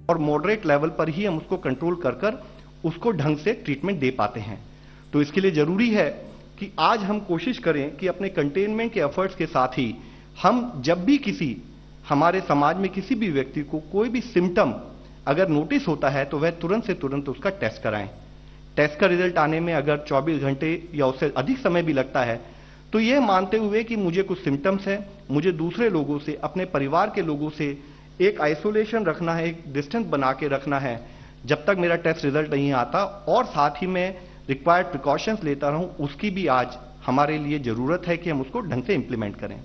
और moderate level पर ही हम उसको कंट्रोल कर कर उसको ढंग से ट्रीटमेंट दे पाते हैं। तो इसके लिए जरूरी है कि आज हम कोशिश करें कि अपने कंटेनमेंट के एफर्ट्स के साथ ही हम जब भी किसी हमारे समाज में किसी भी व्यक्ति को कोई भी सिम्टम अगर नोटिस होता है तो वह तुरंत से तुरंत उसका टेस्ट कराएं। टेस्ट का रिजल्ट आने में अगर 24 घंटे या उससे अधिक समय भी लगता है तो यह मानते हुए कि मुझे कुछ सिम्टम्स है, मुझे दूसरे लोगों से, अपने परिवार के लोगों से एक आइसोलेशन रखना है, एक डिस्टेंस बना के रखना है जब तक मेरा टेस्ट रिजल्ट नहीं आता, और साथ ही मैं रिक्वायर्ड प्रिकॉशंस लेता रहूं, उसकी भी आज हमारे लिए जरूरत है कि हम उसको ढंग से इंप्लीमेंट करें।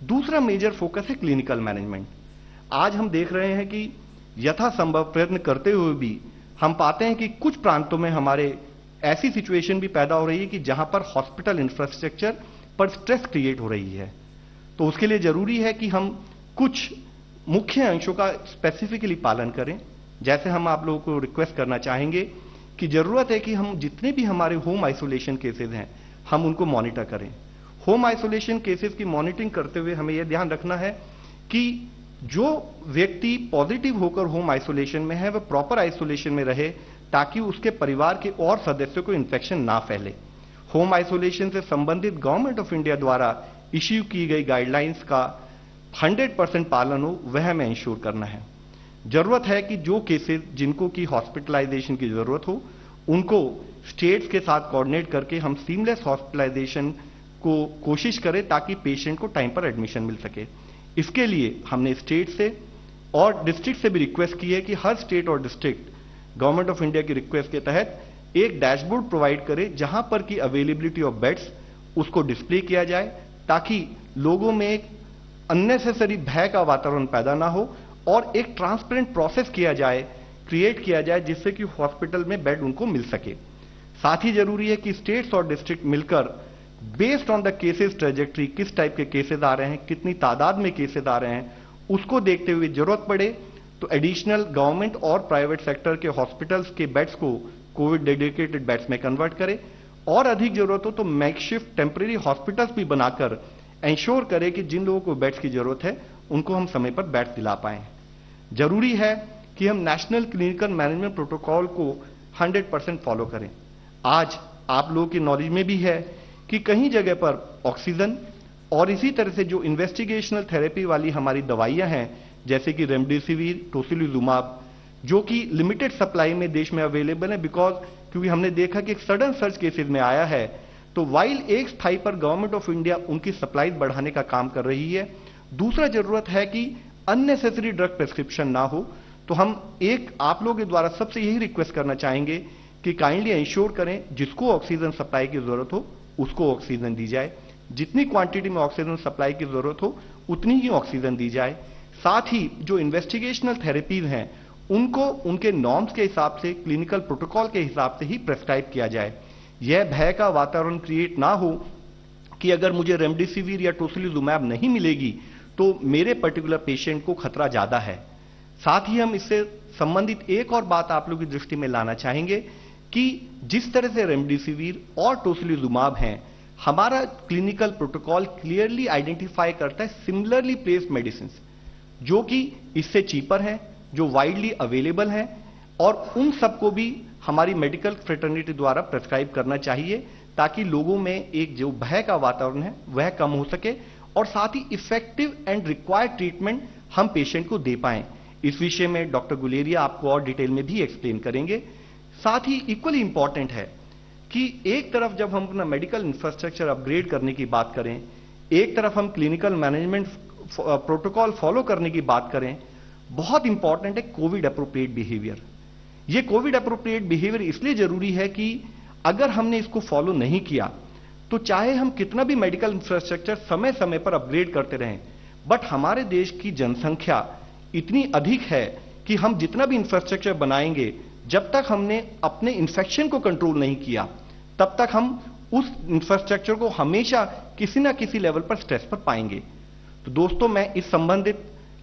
दूसरा मेजर फोकस है क्लिनिकल मैनेजमेंट। आज हम देख रहे हैं कि यथासंभव प्रयत्न करते हुए भी हम पाते हैं कि कुछ प्रांतों में हमारे ऐसी सिचुएशन भी पैदा हो रही है कि जहां पर हॉस्पिटल इंफ्रास्ट्रक्चर पर स्ट्रेस क्रिएट हो रही है। तो उसके लिए जरूरी है कि हम कुछ मुख्य अंशों का स्पेसिफिकली पालन करें। जैसे हम आप लोगों को रिक्वेस्ट करना चाहेंगे कि जरूरत है कि हम जितने भी हमारे होम आइसोलेशन केसेस हैं हम उनको मॉनिटर करें। होम आइसोलेशन केसेस की मॉनिटरिंग करते हुए हमें यह ध्यान रखना है कि जो व्यक्ति पॉजिटिव होकर होम आइसोलेशन में है वह प्रॉपर आइसोलेशन में रहे ताकि उसके परिवार के और सदस्यों को इन्फेक्शन ना फैले। होम आइसोलेशन से संबंधित गवर्नमेंट ऑफ इंडिया द्वारा इश्यू की गई गाइडलाइंस का 100% पालन हो वह हमें इंश्योर करना है। जरूरत है कि जो केसेस जिनको की हॉस्पिटलाइजेशन की जरूरत हो उनको स्टेट्स के साथ कोऑर्डिनेट करके हम सीमलेस हॉस्पिटलाइजेशन को कोशिश करें ताकि पेशेंट को टाइम पर एडमिशन मिल सके। इसके लिए हमने स्टेट से और डिस्ट्रिक्ट से भी रिक्वेस्ट की है कि हर स्टेट और डिस्ट्रिक्ट गवर्नमेंट ऑफ इंडिया की रिक्वेस्ट के तहत एक डैशबोर्ड प्रोवाइड करे जहां पर की अवेलेबिलिटी ऑफ बेड्स उसको डिस्प्ले किया जाए ताकि लोगों में एक अननेसेसरी भय का वातावरण पैदा ना हो और एक ट्रांसपेरेंट प्रोसेस क्रिएट किया जाए जिससे कि हॉस्पिटल में बेड उनको मिल सके। साथ ही जरूरी है कि स्टेट्स और डिस्ट्रिक्ट मिलकर based on the cases trajectory किस टाइप के केसेस आ रहे हैं, कितनी तादाद में केसेस आ रहे हैं, उसको देखते हुए जरूरत पड़े तो एडिशनल गवर्नमेंट और प्राइवेट सेक्टर के हॉस्पिटल्स के बेड्स को कोविड डेडिकेटेड बेड्स में कन्वर्ट करे और अधिक जरूरत हो तो मेकशिफ्ट टेम्परेरी हॉस्पिटल्स भी बनाकर इंश्योर करे कि जिन लोगों को बेड्स की जरूरत है उनको हम समय पर बेड्स दिला पाएं। जरूरी है कि हम नेशनल क्लिनिकल मैनेजमेंट प्रोटोकॉल को 100% फॉलो करें। आज आप लोगों की नॉलेज में भी है कि कहीं जगह पर ऑक्सीजन और इसी तरह से जो इन्वेस्टिगेशनल थेरेपी वाली हमारी दवाइयां हैं जैसे कि रेमडेसिविर, टोसिलिजुमाब, जो कि लिमिटेड सप्लाई में देश में अवेलेबल है क्योंकि हमने देखा कि एक सडन सर्च केसेस में आया है। तो वाइल एक स्थाई पर गवर्नमेंट ऑफ इंडिया उनकी सप्लाई बढ़ाने का काम कर रही है। दूसरा जरूरत है कि अननेसेसरी ड्रग प्रेस्क्रिप्शन ना हो। तो हम आप लोगों के द्वारा सबसे यही रिक्वेस्ट करना चाहेंगे कि काइंडली इंश्योर करें जिसको ऑक्सीजन सप्लाई की जरूरत हो उसको ऑक्सीजन दी जाए, जितनी क्वांटिटी में ऑक्सीजन सप्लाई की जरूरत हो उतनी ही ऑक्सीजन दी जाए। साथ ही जो इन्वेस्टिगेशनल थेरेपीज हैं उनको उनके नॉर्म्स के हिसाब से, क्लिनिकल प्रोटोकॉल के हिसाब से ही प्रेस्क्राइब किया जाए। यह भय का वातावरण क्रिएट ना हो कि अगर मुझे रेमडेसिविर या टोसिलिजुमाब नहीं मिलेगी तो मेरे पर्टिकुलर पेशेंट को खतरा ज्यादा है। साथ ही हम इससे संबंधित एक और बात आप लोगों की दृष्टि में लाना चाहेंगे कि जिस तरह से रेमडेसिविर और टोसिलिजुमाब हैं, हमारा क्लिनिकल प्रोटोकॉल क्लियरली आइडेंटिफाई करता है सिमिलरली प्लेस्ड मेडिसिन जो कि इससे चीपर हैं, जो वाइडली अवेलेबल हैं, और उन सबको भी हमारी मेडिकल फ्रेटर्निटी द्वारा प्रेस्क्राइब करना चाहिए ताकि लोगों में एक जो भय का वातावरण है वह कम हो सके और साथ ही इफेक्टिव एंड रिक्वायर्ड ट्रीटमेंट हम पेशेंट को दे पाएं। इस विषय में डॉक्टर गुलेरिया आपको और डिटेल में भी एक्सप्लेन करेंगे। साथ ही इक्वली इंपॉर्टेंट है कि एक तरफ जब हम अपना मेडिकल इंफ्रास्ट्रक्चर अपग्रेड करने की बात करें, एक तरफ हम क्लिनिकल मैनेजमेंट प्रोटोकॉल फॉलो करने की बात करें, बहुत इंपॉर्टेंट है कोविड अप्रोप्रिएट बिहेवियर। ये कोविड अप्रोप्रिएट बिहेवियर इसलिए जरूरी है कि अगर हमने इसको फॉलो नहीं किया तो चाहे हम कितना भी मेडिकल इंफ्रास्ट्रक्चर समय समय पर अपग्रेड करते रहें, बट हमारे देश की जनसंख्या इतनी अधिक है कि हम जितना भी इंफ्रास्ट्रक्चर बनाएंगे, जब तक हमने अपने इन्फेक्शन को कंट्रोल नहीं किया तब तक हम उस इंफ्रास्ट्रक्चर को हमेशा किसी ना किसी लेवल पर स्ट्रेस पर पाएंगे। तो दोस्तों, मैं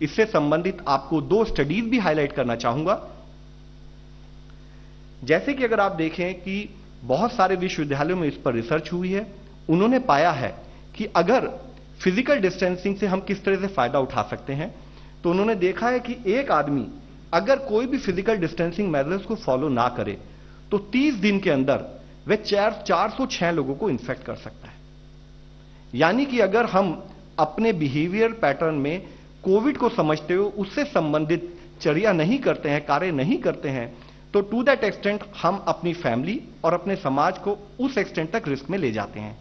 इससे संबंधित आपको 2 स्टडीज भी हाईलाइट करना चाहूंगा। जैसे कि अगर आप देखें कि बहुत सारे विश्वविद्यालयों में इस पर रिसर्च हुई है, उन्होंने पाया है कि अगर फिजिकल डिस्टेंसिंग से हम किस तरह से फायदा उठा सकते हैं, तो उन्होंने देखा है कि एक आदमी अगर कोई भी फिजिकल डिस्टेंसिंग मेजर्स को फॉलो ना करे तो 30 दिन के अंदर वह 406 लोगों को इन्फेक्ट कर सकता है। यानी कि अगर हम अपने बिहेवियर पैटर्न में कोविड को समझते हुए उससे संबंधित चर्या नहीं करते हैं, कार्य नहीं करते हैं, तो टू दैट एक्सटेंट हम अपनी फैमिली और अपने समाज को उस एक्सटेंट तक रिस्क में ले जाते हैं।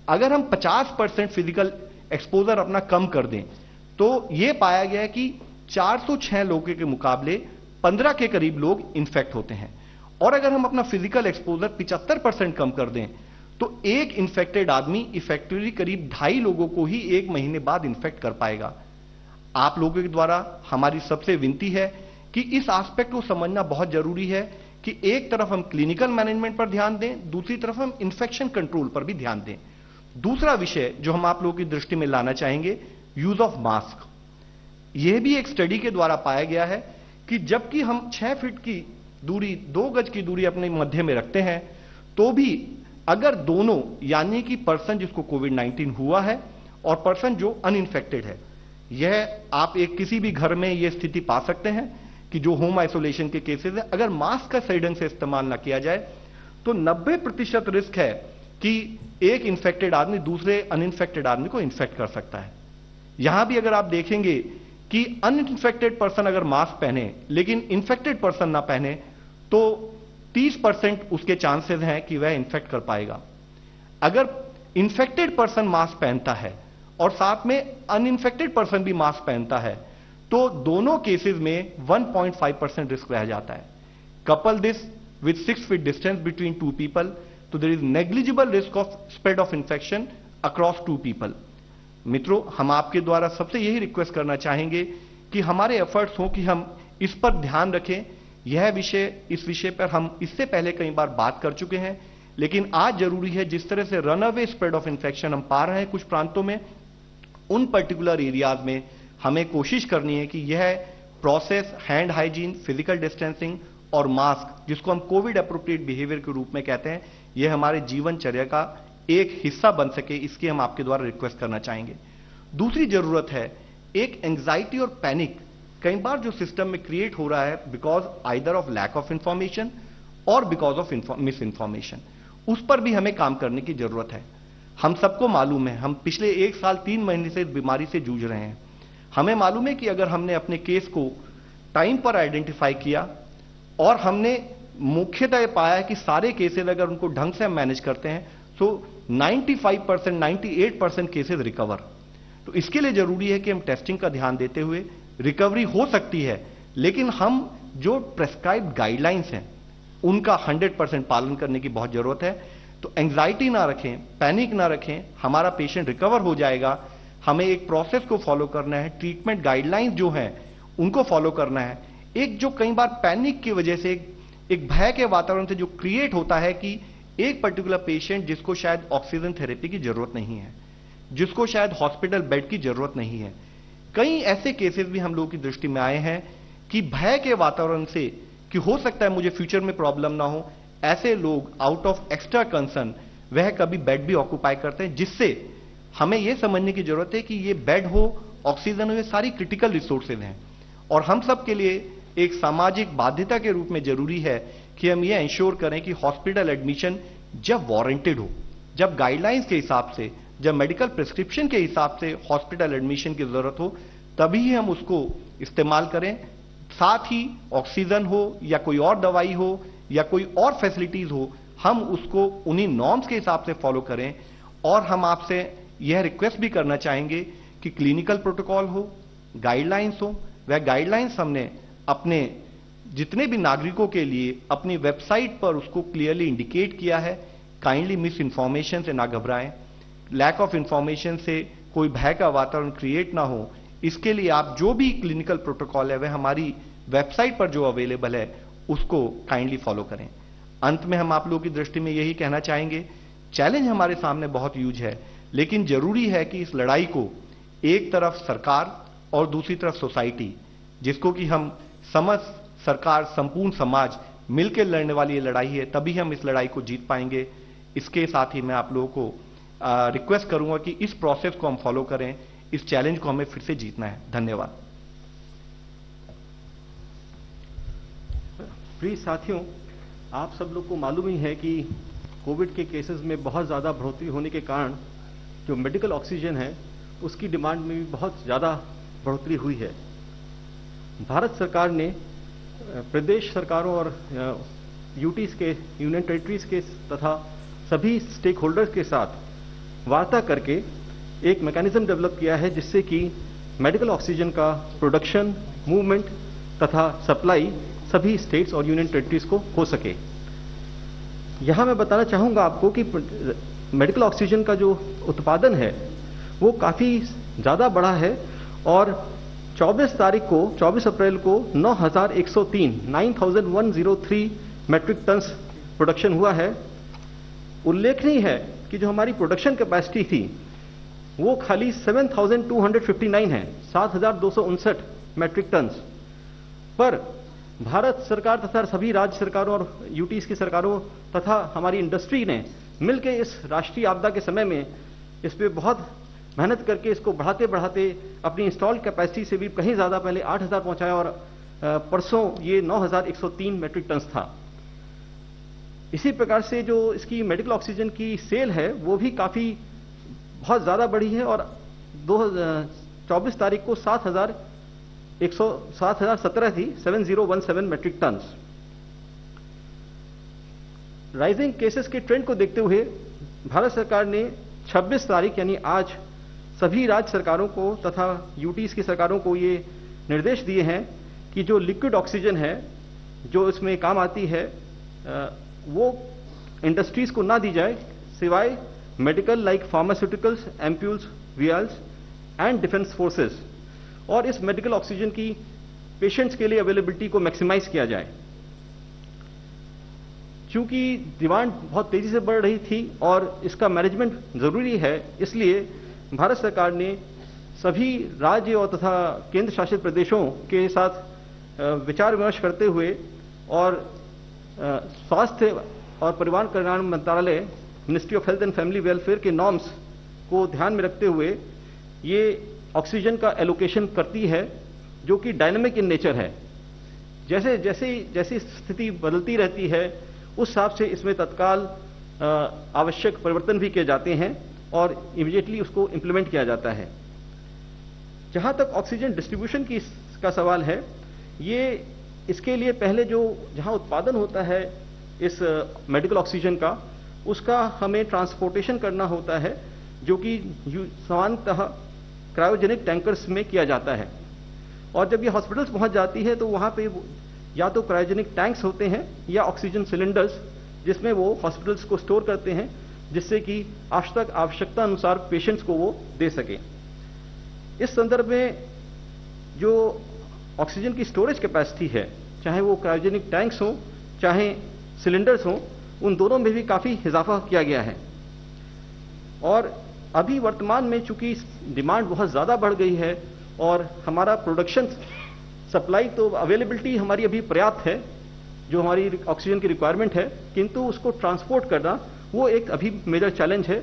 अगर हम 50% फिजिकल एक्सपोजर अपना कम कर दें तो यह पाया गया है कि 406 लोगों के मुकाबले 15 के करीब लोग इन्फेक्ट होते हैं। और अगर हम अपना फिजिकल एक्सपोजर 75% कम कर दें तो एक इन्फेक्टेड आदमी इफेक्टिवली करीब 2.5 लोगों को ही 1 महीने बाद इन्फेक्ट कर पाएगा। आप लोगों के द्वारा हमारी सबसे विनती है कि इस एस्पेक्ट को समझना बहुत जरूरी है कि एक तरफ हम क्लिनिकल मैनेजमेंट पर ध्यान दें, दूसरी तरफ हम इन्फेक्शन कंट्रोल पर भी ध्यान दें। दूसरा विषय जो हम आप लोगों की दृष्टि में लाना चाहेंगे, यूज ऑफ मास्क। यह भी एक स्टडी के द्वारा पाया गया है कि जबकि हम 6 फीट की दूरी, 2 गज की दूरी अपने मध्य में रखते हैं, तो भी अगर दोनों, यानी कि पर्सन जिसको कोविड-19 हुआ है और पर्सन जो अनइंफेक्टेड है, यह आप एक किसी भी घर में यह स्थिति पा सकते हैं कि जो होम आइसोलेशन के केसेस है, अगर मास्क का सही ढंग से इस्तेमाल ना किया जाए तो 90% रिस्क है कि एक इन्फेक्टेड आदमी दूसरे अनइंफेक्टेड आदमी को इन्फेक्ट कर सकता है। यहां भी अगर आप देखेंगे कि अनइंफेक्टेड पर्सन अगर मास्क पहने लेकिन इन्फेक्टेड पर्सन ना पहने तो 30% उसके चांसेस हैं कि वह इन्फेक्ट कर पाएगा। अगर इन्फेक्टेड पर्सन मास्क पहनता है और साथ में अनइंफेक्टेड पर्सन भी मास्क पहनता है तो दोनों केसेस में 1.5% रिस्क रह जाता है। Couple this with 6 feet distance between 2 people, तो there is negligible risk of spread of infection across 2 people. मित्रों, हम आपके द्वारा सबसे यही रिक्वेस्ट करना चाहेंगे कि हमारे एफर्ट्स हों कि हम इस पर ध्यान रखें। इस विषय पर हम इससे पहले कई बार बात कर चुके हैं, लेकिन आज जरूरी है, जिस तरह से रनअवे स्प्रेड ऑफ इन्फेक्शन हम पा रहे हैं कुछ प्रांतों में, उन पर्टिकुलर एरियाज में हमें कोशिश करनी है कि यह process, hand hygiene, physical distancing और मास्क, जिसको हम कोविड एप्रोप्रिएट बिहेवियर के रूप में कहते हैं, यह हमारे जीवनचर्या का एक हिस्सा बन सके, इसकी हम आपके द्वारा रिक्वेस्ट करना चाहेंगे। दूसरी जरूरत है एक एंग्जाइटी और पैनिक कई बार जो सिस्टम में क्रिएट हो रहा है because either of lack of information और बिकॉज ऑफ मिस इंफॉर्मेशन, उस पर भी हमें काम करने की जरूरत है। हम सबको मालूम है, हम पिछले 1 साल 3 महीने से इस बीमारी से जूझ रहे हैं। हमें मालूम है कि अगर हमने अपने केस को टाइम पर आइडेंटिफाई किया और हमने मुख्यतः पाया कि सारे केसेस अगर उनको ढंग से हम मैनेज करते हैं तो 95%, 98% केसेस रिकवर। तो इसके लिए जरूरी है कि हम टेस्टिंग का ध्यान देते हुए, रिकवरी हो सकती है लेकिन हम जो प्रेस्क्राइब्ड गाइडलाइंस हैं उनका 100% पालन करने की बहुत जरूरत है। तो एंग्जाइटी ना रखें, पैनिक ना रखें, हमारा पेशेंट रिकवर हो जाएगा। हमें एक प्रोसेस को फॉलो करना है, ट्रीटमेंट गाइडलाइंस जो हैं उनको फॉलो करना है। एक जो कई बार पैनिक की वजह से एक भय के वातावरण से जो क्रिएट होता है कि एक पर्टिकुलर पेशेंट जिसको शायद ऑक्सीजन थेरेपी की जरूरत नहीं है, जिसको शायद हॉस्पिटल बेड की जरूरत नहीं है, कई ऐसे केसेस भी हम लोगों की दृष्टि में आए हैं कि भय के वातावरण से कि हो सकता है मुझे फ्यूचर में प्रॉब्लम ना हो, ऐसे लोग आउट ऑफ एक्स्ट्रा कंसर्न वह कभी बेड भी ऑक्यूपाई करते हैं, जिससे हमें यह समझने की जरूरत है कि ये बेड हो, ऑक्सीजन हो, ये सारी क्रिटिकल रिसोर्सेज हैं और हम सब के लिए एक सामाजिक बाध्यता के रूप में जरूरी है कि हम ये इंश्योर करें कि हॉस्पिटल एडमिशन जब वारंटेड हो, जब गाइडलाइंस के हिसाब से, जब मेडिकल प्रिस्क्रिप्शन के हिसाब से हॉस्पिटल एडमिशन की जरूरत हो, तभी हम उसको इस्तेमाल करें। साथ ही ऑक्सीजन हो या कोई और दवाई हो या कोई और फैसिलिटीज हो, हम उसको उन्हीं नॉर्म्स के हिसाब से फॉलो करें। और हम आपसे यह रिक्वेस्ट भी करना चाहेंगे कि क्लिनिकल प्रोटोकॉल हो, गाइडलाइंस हो, वह गाइडलाइंस हमने अपने जितने भी नागरिकों के लिए अपनी वेबसाइट पर उसको क्लियरली इंडिकेट किया है। काइंडली मिस इंफॉर्मेशन से ना घबराएं, लैक ऑफ इंफॉर्मेशन से कोई भय का वातावरण क्रिएट ना हो, इसके लिए आप जो भी क्लिनिकल प्रोटोकॉल है वह हमारी वेबसाइट पर जो अवेलेबल है उसको काइंडली फॉलो करें। अंत में हम आप लोगों की दृष्टि में यही कहना चाहेंगे, चैलेंज हमारे सामने बहुत ह्यूज है, लेकिन जरूरी है कि इस लड़ाई को एक तरफ सरकार और दूसरी तरफ सोसाइटी, जिसको कि हम सरकार, संपूर्ण समाज मिलकर लड़ने वाली ये लड़ाई है, तभी हम इस लड़ाई को जीत पाएंगे। इसके साथ ही मैं आप लोगों को रिक्वेस्ट करूंगा कि इस प्रोसेस को हम फॉलो करें, इस चैलेंज को हमें फिर से जीतना है। धन्यवाद। प्रिय साथियों, आप सब लोग को मालूम ही है कि कोविड के केसेस में बहुत ज़्यादा बढ़ोतरी होने के कारण जो मेडिकल ऑक्सीजन है उसकी डिमांड में भी बहुत ज़्यादा बढ़ोतरी हुई है। भारत सरकार ने प्रदेश सरकारों और यूटीज के, यूनियन टेरिटरीज के तथा सभी स्टेक होल्डर्स के साथ वार्ता करके एक मैकेनिज्म डेवलप किया है जिससे कि मेडिकल ऑक्सीजन का प्रोडक्शन, मूवमेंट तथा सप्लाई सभी स्टेट्स और यूनियन टेरिटरीज को हो सके। यहां मैं बताना चाहूंगा आपको कि मेडिकल ऑक्सीजन का जो उत्पादन है वो काफी ज्यादा बढ़ा है और 24 अप्रैल को 9,103 मेट्रिक टन्स प्रोडक्शन हुआ है। उल्लेखनीय है कि जो हमारी प्रोडक्शन कैपेसिटी थी वो खाली 7,259 है, 7,259 मेट्रिक टन्स। पर भारत सरकार तथा सभी राज्य सरकारों और यूटीज की सरकारों तथा हमारी इंडस्ट्री ने मिलकर इस राष्ट्रीय आपदा के समय में इस पे बहुत मेहनत करके इसको बढ़ाते बढ़ाते अपनी इंस्टॉल कैपेसिटी से भी कहीं ज्यादा पहले 8,000 पहुंचाया और परसों ये 9,103 मेट्रिक टन्स था। इसी प्रकार से जो इसकी मेडिकल ऑक्सीजन की सेल है वो भी काफी बहुत ज्यादा बढ़ी है और 24 तारीख को 7,017 थी, 7,017 मेट्रिक टन्स। राइजिंग केसेस के ट्रेंड को देखते हुए भारत सरकार ने 26 तारीख यानी आज सभी राज्य सरकारों को तथा यूटीज की सरकारों को ये निर्देश दिए हैं कि जो लिक्विड ऑक्सीजन है जो इसमें काम आती है वो इंडस्ट्रीज को ना दी जाए सिवाय medical like pharmaceuticals, ampoules, vials and defence forces, और इस मेडिकल ऑक्सीजन की पेशेंट्स के लिए अवेलेबिलिटी को मैक्सिमाइज किया जाए। चूंकि डिमांड बहुत तेजी से बढ़ रही थी और इसका मैनेजमेंट जरूरी है, इसलिए भारत सरकार ने सभी राज्य और तथा केंद्र शासित प्रदेशों के साथ विचार विमर्श करते हुए और स्वास्थ्य और परिवार कल्याण मंत्रालय, ministry of health and family welfare के नॉर्म्स को ध्यान में रखते हुए ये ऑक्सीजन का एलोकेशन करती है जो कि डायनामिक इन नेचर है। जैसी स्थिति बदलती रहती है उस हिसाब से इसमें तत्काल आवश्यक परिवर्तन भी किए जाते हैं और इमीडिएटली उसको इंप्लीमेंट किया जाता है। जहां तक ऑक्सीजन डिस्ट्रीब्यूशन का सवाल है, ये इसके लिए पहले जहां उत्पादन होता है इस मेडिकल ऑक्सीजन का, उसका हमें ट्रांसपोर्टेशन करना होता है जो कि सामान्यतः क्रायोजेनिक टैंकर्स में किया जाता है। और जब ये हॉस्पिटल्स पहुंच जाती है तो वहां पे या तो क्रायोजेनिक टैंक्स होते हैं या ऑक्सीजन सिलेंडर्स जिसमें वो हॉस्पिटल्स को स्टोर करते हैं जिससे कि आवश्यकता अनुसार पेशेंट्स को वो दे सके। इस संदर्भ में जो ऑक्सीजन की स्टोरेज कैपेसिटी है, चाहे वो क्रायोजेनिक टैंक्स हो चाहे सिलेंडर्स हो, उन दोनों में भी काफी इजाफा किया गया है। और अभी वर्तमान में चूंकि डिमांड बहुत ज्यादा बढ़ गई है और हमारा प्रोडक्शन सप्लाई तो अवेलेबिलिटी हमारी अभी पर्याप्त है जो हमारी ऑक्सीजन की रिक्वायरमेंट है, किंतु उसको ट्रांसपोर्ट करना वो एक अभी मेजर चैलेंज है।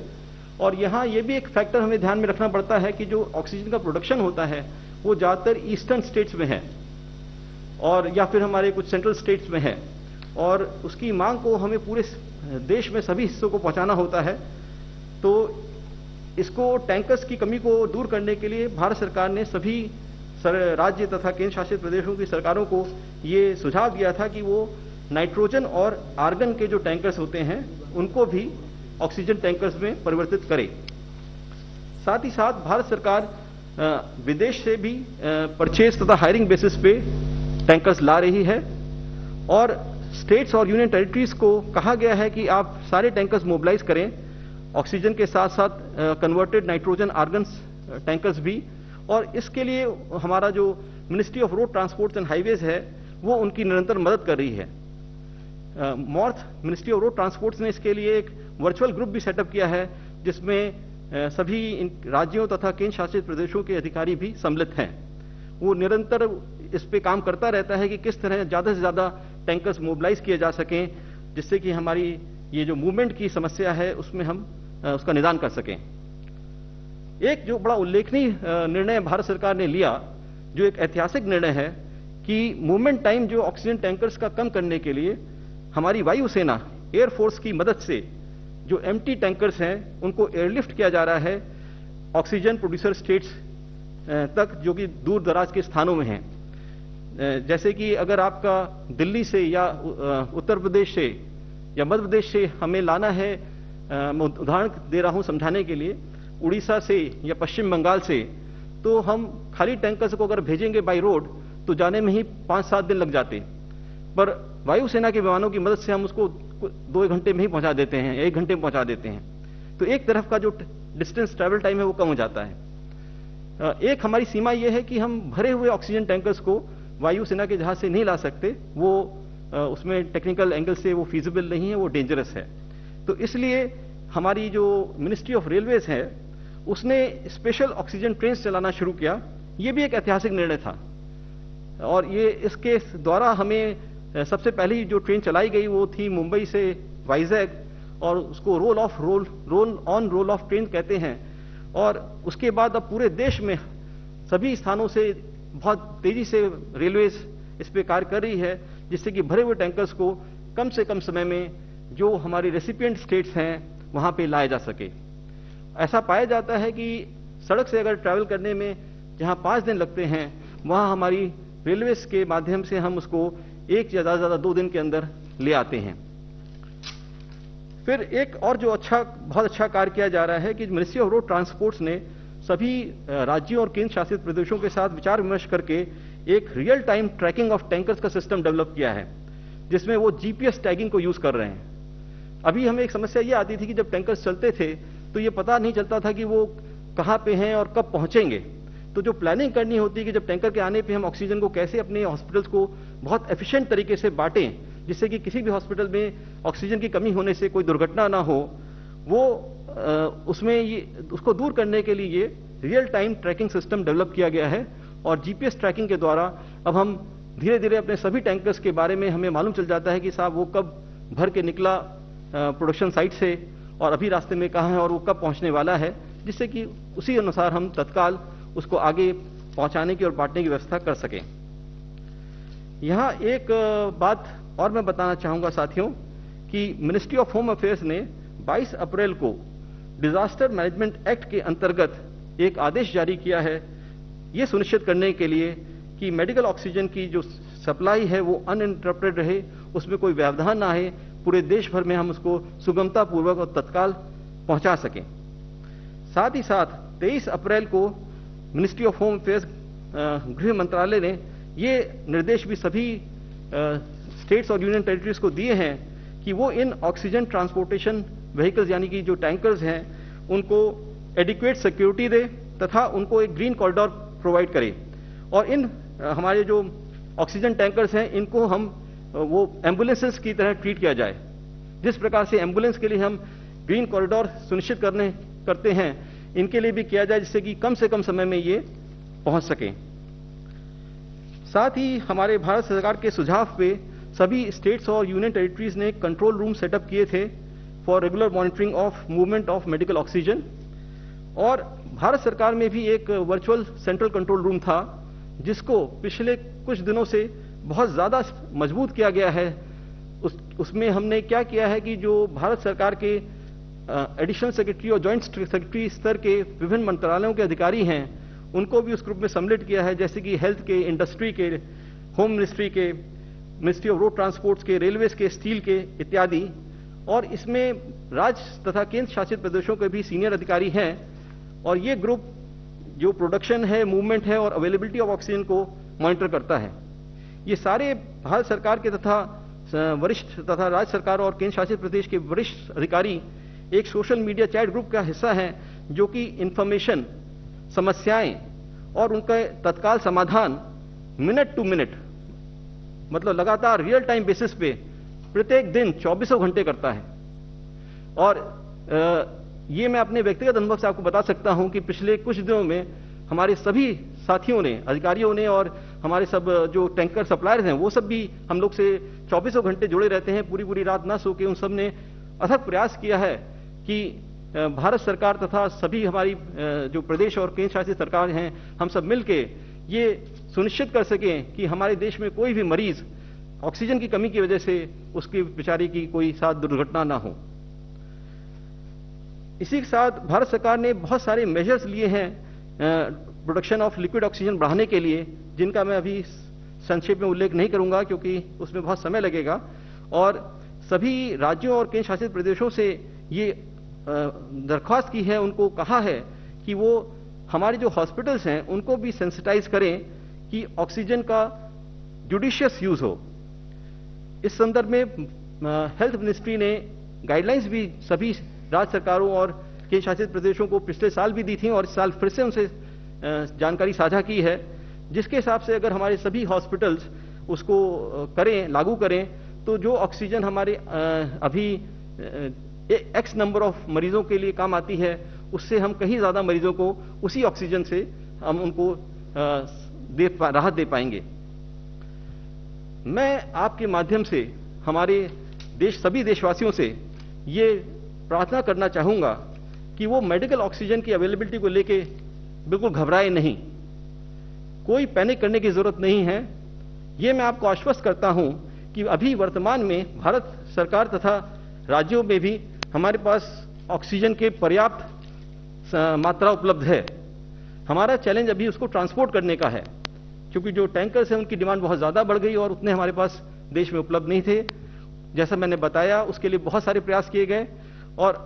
और यहां ये भी एक फैक्टर हमें ध्यान में रखना पड़ता है कि जो ऑक्सीजन का प्रोडक्शन होता है वो ज्यादातर ईस्टर्न स्टेट्स में है और या फिर हमारे कुछ सेंट्रल स्टेट्स में है और उसकी मांग को हमें पूरे देश में सभी हिस्सों को पहुंचाना होता है। तो इसको टैंकर्स की कमी को दूर करने के लिए भारत सरकार ने सभी राज्य तथा केंद्र शासित प्रदेशों की सरकारों को ये सुझाव दिया था कि वो नाइट्रोजन और आर्गन के जो टैंकर्स होते हैं उनको भी ऑक्सीजन टैंकर्स में परिवर्तित करे। साथ ही साथ भारत सरकार विदेश से भी परचेज तथा हायरिंग बेसिस पे टैंकर्स ला रही है और स्टेट्स और यूनियन टेरिटरीज को कहा गया है कि आप सारे टैंकर्स मोबिलाइज करें, ऑक्सीजन के साथ साथ कन्वर्टेड नाइट्रोजन आर्गन टैंकर्स भी। और इसके लिए हमारा जो ministry of road transport and highways है वो उनकी निरंतर मदद कर रही है। North ministry of road transport ने इसके लिए एक वर्चुअल ग्रुप भी सेटअप किया है जिसमें सभी राज्यों तथा केंद्र शासित प्रदेशों के अधिकारी भी सम्मिलित हैं। वो निरंतर इस पे काम करता रहता है कि किस तरह ज्यादा से ज्यादा टैंकर्स मोबिलाइज किए जा सकें जिससे कि हमारी ये जो मूवमेंट की समस्या है उसमें हम उसका निदान कर सकें। एक जो बड़ा उल्लेखनीय निर्णय भारत सरकार ने लिया, जो एक ऐतिहासिक निर्णय है कि मूवमेंट टाइम जो ऑक्सीजन टैंकर्स का कम करने के लिए हमारी वायुसेना एयरफोर्स की मदद से जो एम्प्टी टैंकर्स हैं उनको एयरलिफ्ट किया जा रहा है ऑक्सीजन प्रोड्यूसर स्टेट्स तक, जो कि दूर दराज के स्थानों में हैं। जैसे कि अगर आपका दिल्ली से या उत्तर प्रदेश से या मध्य प्रदेश से हमें लाना है, मैं उदाहरण दे रहा हूं समझाने के लिए, उड़ीसा से या पश्चिम बंगाल से, तो हम खाली टैंकर्स को अगर भेजेंगे बाय रोड तो जाने में ही 5-7 दिन लग जाते, पर वायुसेना के विमानों की मदद से हम उसको 2 घंटे में ही पहुंचा देते हैं, 1 घंटे में पहुंचा देते हैं। तो एक तरफ का जो डिस्टेंस ट्रैवल टाइम है वो कम हो जाता है। एक हमारी सीमा यह है कि हम भरे हुए ऑक्सीजन टैंकर्स को वायुसेना के जहाज से नहीं ला सकते, वो उसमें टेक्निकल एंगल से वो फीजिबल नहीं है, वो डेंजरस है। तो इसलिए हमारी जो मिनिस्ट्री ऑफ रेलवेज है उसने स्पेशल ऑक्सीजन ट्रेन चलाना शुरू किया। ये भी एक ऐतिहासिक निर्णय था और ये इसके द्वारा हमें सबसे पहली जो ट्रेन चलाई गई वो थी मुंबई से वाइजैग, और उसको roll on roll of train कहते हैं। और उसके बाद अब पूरे देश में सभी स्थानों से बहुत तेजी से रेलवेज इस पे कार्य कर रही है, जिससे कि भरे हुए टैंकर्स को कम से कम समय में जो हमारे रेसिपिएंट स्टेट्स हैं वहां पे लाया जा सके। ऐसा पाया जाता है कि सड़क से अगर ट्रैवल करने में जहां 5 दिन लगते हैं, वहां हमारी रेलवेज के माध्यम से हम उसको 1 या ज्यादा 2 दिन के अंदर ले आते हैं। फिर एक और जो बहुत अच्छा कार्य किया जा रहा है कि मिनिस्ट्री ऑफ रोड ट्रांसपोर्ट्स ने सभी राज्यों और केंद्र शासित प्रदेशों के साथ विचार विमर्श करके एक real time tracking of tankers का सिस्टम डेवलप किया है, जिसमें वो जीपीएस टैगिंग को यूज कर रहे हैं। अभी हमें एक समस्या ये आती थी कि जब टैंकर्स चलते थे तो ये पता नहीं चलता था कि वो कहां पे हैं और कब पहुंचेंगे। तो जो प्लानिंग करनी होती है कि जब टैंकर के आने पे हम ऑक्सीजन को कैसे अपने हॉस्पिटल्स को बहुत एफिशिएंट तरीके से बांटें, जिससे कि किसी भी हॉस्पिटल में ऑक्सीजन की कमी होने से कोई दुर्घटना ना हो, वो उसको दूर करने के लिए ये real time tracking system develop किया गया है। और जीपीएस ट्रैकिंग के द्वारा अब हम धीरे धीरे अपने सभी टैंकर्स के बारे में हमें मालूम चल जाता है कि साहब वो कब भर के निकला प्रोडक्शन साइट से और अभी रास्ते में कहाँ है और वो कब पहुंचने वाला है, जिससे कि उसी अनुसार हम तत्काल उसको आगे पहुंचाने की और बांटने की व्यवस्था कर सकें। यहां एक बात और मैं बताना चाहूंगा साथियों कि मिनिस्ट्री ऑफ होम अफेयर्स ने 22 अप्रैल को डिजास्टर मैनेजमेंट एक्ट के अंतर्गत एक आदेश जारी किया है, ये सुनिश्चित करने के लिए कि मेडिकल ऑक्सीजन की जो सप्लाई है वो अनइंटरप्टेड रहे, उसमें कोई व्यवधान ना आए, पूरे देश भर में हम उसको सुगमता पूर्वक और तत्काल पहुंचा सकें। साथ ही साथ 23 अप्रैल को मिनिस्ट्री ऑफ होम अफेयर्स गृह मंत्रालय ने ये निर्देश भी सभी स्टेट्स और यूनियन टेरिटरीज को दिए हैं कि वो इन ऑक्सीजन ट्रांसपोर्टेशन व्हीकल्स यानी कि जो टैंकर्स हैं उनको एडिक्वेट सिक्योरिटी दे तथा उनको एक ग्रीन कॉरिडोर प्रोवाइड करे। और इन हमारे जो ऑक्सीजन टैंकर्स हैं इनको हम वो एम्बुलेंसेस की तरह ट्रीट किया जाए। जिस प्रकार से एम्बुलेंस के लिए हम ग्रीन कॉरिडोर सुनिश्चित करते हैं, इनके लिए भी किया जाए, जिससे कि कम से कम समय में ये पहुंच सके। साथ ही हमारे भारत सरकार के सुझाव पे सभी स्टेट्स और यूनियन टेरिटरीज ने कंट्रोल रूम सेटअप किए थे for regular monitoring of movement of medical oxygen. और भारत सरकार में भी एक वर्चुअल सेंट्रल कंट्रोल रूम था, जिसको पिछले कुछ दिनों से बहुत ज्यादा मजबूत किया गया है। उसमें हमने क्या किया है कि जो भारत सरकार के एडिशनल सेक्रेटरी और जॉइंट सेक्रेटरी स्तर के विभिन्न मंत्रालयों के अधिकारी हैं, उनको भी उस ग्रुप में सम्मिलित किया है, जैसे कि हेल्थ के, इंडस्ट्री के, होम मिनिस्ट्री के, मिनिस्ट्री ऑफ रोड ट्रांसपोर्ट्स के, रेलवेज के, स्टील के इत्यादि। और इसमें राज्य तथा केंद्र शासित प्रदेशों के भी सीनियर अधिकारी हैं। और ये ग्रुप जो प्रोडक्शन है, मूवमेंट है और अवेलेबिलिटी ऑफ ऑक्सीजन को मॉनिटर करता है। ये सारे भारत सरकार के तथा वरिष्ठ तथा राज्य सरकार और केंद्र शासित प्रदेश के वरिष्ठ अधिकारी एक सोशल मीडिया चैट ग्रुप का हिस्सा हैं, जो कि इंफॉर्मेशन, समस्याएं और उनका तत्काल समाधान मिनट टू मिनट, मतलब लगातार रियल टाइम बेसिस पे प्रत्येक दिन 24 घंटे करता है। और ये मैं अपने व्यक्तिगत अनुभव से आपको बता सकता हूं कि पिछले कुछ दिनों में हमारे सभी साथियों ने, अधिकारियों ने और हमारे सब जो टैंकर सप्लायर्स हैं वो सब भी हम लोग से 24 घंटे जुड़े रहते हैं, पूरी पूरी रात ना सो के। उन सब ने अथक प्रयास किया है कि भारत सरकार तथा सभी हमारी जो प्रदेश और केंद्र शासित सरकार हैं, हम सब मिलके ये सुनिश्चित कर सकें कि हमारे देश में कोई भी मरीज ऑक्सीजन की कमी की वजह से उसकी बेचारी की कोई साथ दुर्घटना ना हो। इसी के साथ भारत सरकार ने बहुत सारे मेजर्स लिए हैं प्रोडक्शन ऑफ लिक्विड ऑक्सीजन बढ़ाने के लिए, जिनका मैं अभी संक्षेप में उल्लेख नहीं करूंगा क्योंकि उसमें बहुत समय लगेगा। और सभी राज्यों और केंद्र शासित प्रदेशों से ये दरख्वास्त की है, उनको कहा है कि वो हमारे जो हॉस्पिटल्स हैं उनको भी सेंसिटाइज करें कि ऑक्सीजन का जुडिशियस यूज हो। इस संदर्भ में हेल्थ मिनिस्ट्री ने गाइडलाइंस भी सभी राज्य सरकारों और केंद्र शासित प्रदेशों को पिछले साल भी दी थी और इस साल फिर से उनसे जानकारी साझा की है, जिसके हिसाब से अगर हमारे सभी हॉस्पिटल्स उसको करें, लागू करें, तो जो ऑक्सीजन हमारे अभी एक्स नंबर ऑफ मरीजों के लिए काम आती है, उससे हम कहीं ज्यादा मरीजों को उसी ऑक्सीजन से हम उनको राहत दे पाएंगे। मैं आपके माध्यम से हमारे सभी देशवासियों से ये प्रार्थना करना चाहूंगा कि वो मेडिकल ऑक्सीजन की अवेलेबिलिटी को लेके बिल्कुल घबराए नहीं, कोई पैनिक करने की जरूरत नहीं है। ये मैं आपको आश्वस्त करता हूं कि अभी वर्तमान में भारत सरकार तथा राज्यों में भी हमारे पास ऑक्सीजन के पर्याप्त मात्रा उपलब्ध है। हमारा चैलेंज अभी उसको ट्रांसपोर्ट करने का है, क्योंकि जो टैंकर्स हैं उनकी डिमांड बहुत ज्यादा बढ़ गई और उतने हमारे पास देश में उपलब्ध नहीं थे। जैसा मैंने बताया, उसके लिए बहुत सारे प्रयास किए गए और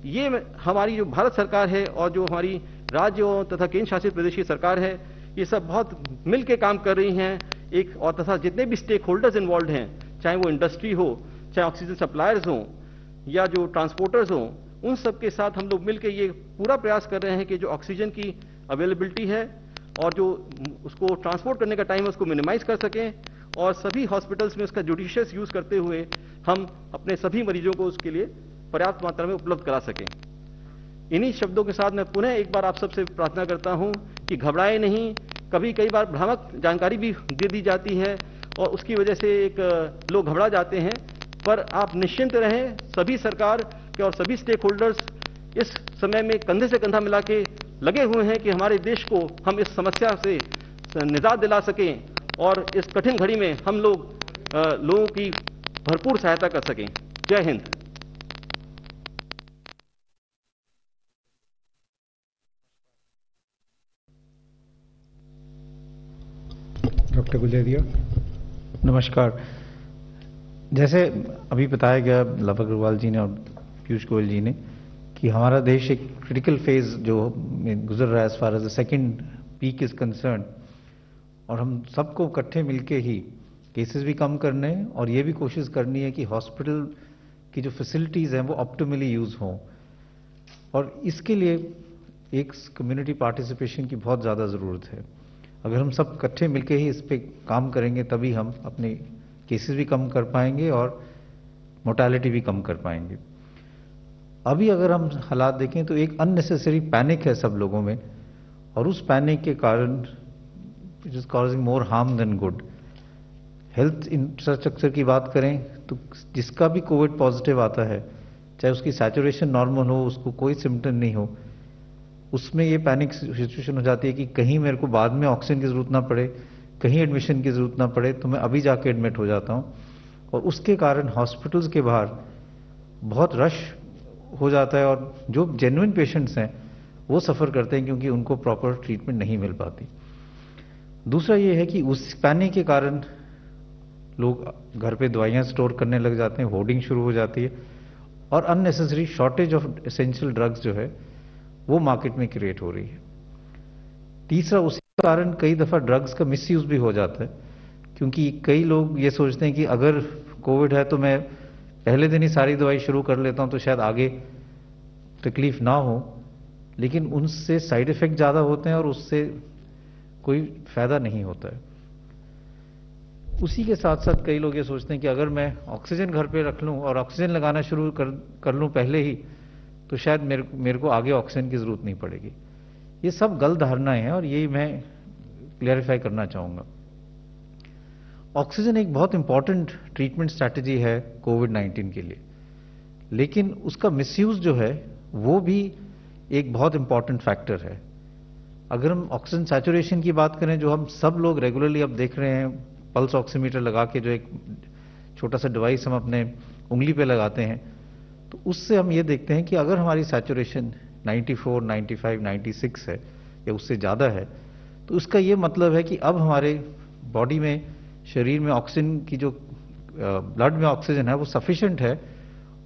ये हमारी जो भारत सरकार है और जो हमारी राज्यों तथा केंद्र शासित प्रदेश की सरकार है, ये सब बहुत मिलकर काम कर रही हैं एक, और तथा जितने भी स्टेक होल्डर्स इन्वॉल्व हैं, चाहे वो इंडस्ट्री हो, चाहे ऑक्सीजन सप्लायर्स हो या जो ट्रांसपोर्टर्स हो, उन सब के साथ हम लोग मिलकर ये पूरा प्रयास कर रहे हैं कि जो ऑक्सीजन की अवेलेबिलिटी है और जो उसको ट्रांसपोर्ट करने का टाइम है उसको मिनिमाइज कर सकें और सभी हॉस्पिटल्स में उसका जुडिशियस यूज करते हुए हम अपने सभी मरीजों को उसके लिए पर्याप्त मात्रा में उपलब्ध करा सकें। इन्हीं शब्दों के साथ मैं पुनः एक बार आप सबसे प्रार्थना करता हूं कि घबराए नहीं। कई बार भ्रामक जानकारी भी दे दी जाती है और उसकी वजह से लोग घबरा जाते हैं, पर आप निश्चिंत रहें। सभी सरकार के और सभी स्टेक होल्डर्स इस समय में कंधे से कंधा मिला के लगे हुए हैं कि हमारे देश को हम इस समस्या से निजात दिला सकें और इस कठिन घड़ी में हम लोगों की भरपूर सहायता कर सकें। जय हिंद। डॉक्टर गुलेरिया। नमस्कार। जैसे अभी बताया गया लव अग्रवाल जी ने और पीयूष गोयल जी ने कि हमारा देश एक क्रिटिकल फेज जो गुजर रहा है as far as the second peak is concerned, और हम सबको इकट्ठे मिलके ही केसेस भी कम करने और ये भी कोशिश करनी है कि हॉस्पिटल की जो फैसिलिटीज हैं वो ऑप्टिमली यूज हों, और इसके लिए एक कम्युनिटी पार्टिसिपेशन की बहुत ज़्यादा ज़रूरत है। अगर हम सब इकट्ठे मिलके ही इस पे काम करेंगे तभी हम अपने केसेस भी कम कर पाएंगे और मोर्टेलिटी भी कम कर पाएंगे। अभी अगर हम हालात देखें तो एक अननेसेसरी पैनिक है सब लोगों में, और उस पैनिक के कारण it is causing more harm then good. Health infrastructure की बात करें तो जिसका भी कोविड पॉजिटिव आता है, चाहे उसकी सैचुरेशन नॉर्मल हो, उसको कोई सिम्टम नहीं हो, उसमें ये पैनिक सिचुएशन हो जाती है कि कहीं मेरे को बाद में ऑक्सीजन की जरूरत ना पड़े, कहीं एडमिशन की जरूरत ना पड़े, तो मैं अभी जाके एडमिट हो जाता हूं। और उसके कारण हॉस्पिटल्स के बाहर बहुत रश हो जाता है और जो जेन्युइन पेशेंट्स हैं वो सफर करते हैं क्योंकि उनको प्रॉपर ट्रीटमेंट नहीं मिल पाती। दूसरा ये है कि उस पैनिक के कारण लोग घर पे दवाइयां स्टोर करने लग जाते हैं, होर्डिंग शुरू हो जाती है और unnecessary shortage of essential drugs जो है वो मार्केट में क्रिएट हो रही है। तीसरा, उसी कारण कई दफा ड्रग्स का मिसयूज भी हो जाता है, क्योंकि कई लोग ये सोचते हैं कि अगर कोविड है तो मैं पहले दिन ही सारी दवाई शुरू कर लेता हूं तो शायद आगे तकलीफ ना हो, लेकिन उनसे साइड इफेक्ट ज्यादा होते हैं और उससे कोई फायदा नहीं होता है। उसी के साथ साथ कई लोग ये सोचते हैं कि अगर मैं ऑक्सीजन घर पे रख लूं और ऑक्सीजन लगाना शुरू कर लूं पहले ही, तो शायद मेरे को आगे ऑक्सीजन की जरूरत नहीं पड़ेगी। ये सब गलत धारणाएं हैं और यही मैं क्लियरिफाई करना चाहूंगा। ऑक्सीजन एक बहुत इंपॉर्टेंट ट्रीटमेंट स्ट्रैटेजी है कोविड-19 के लिए, लेकिन उसका मिसयूज जो है वो भी एक बहुत इंपॉर्टेंट फैक्टर है। अगर हम ऑक्सीजन सैचुरेशन की बात करें, जो हम सब लोग रेगुलरली अब देख रहे हैं, पल्स ऑक्सीमीटर लगा के जो एक छोटा सा डिवाइस हम अपने उंगली पे लगाते हैं, तो उससे हम ये देखते हैं कि अगर हमारी सैचुरेशन 94, 95, 96 है या उससे ज़्यादा है, तो उसका ये मतलब है कि अब हमारे बॉडी में, शरीर में ऑक्सीजन की जो ब्लड में ऑक्सीजन है वो सफिशिएंट है,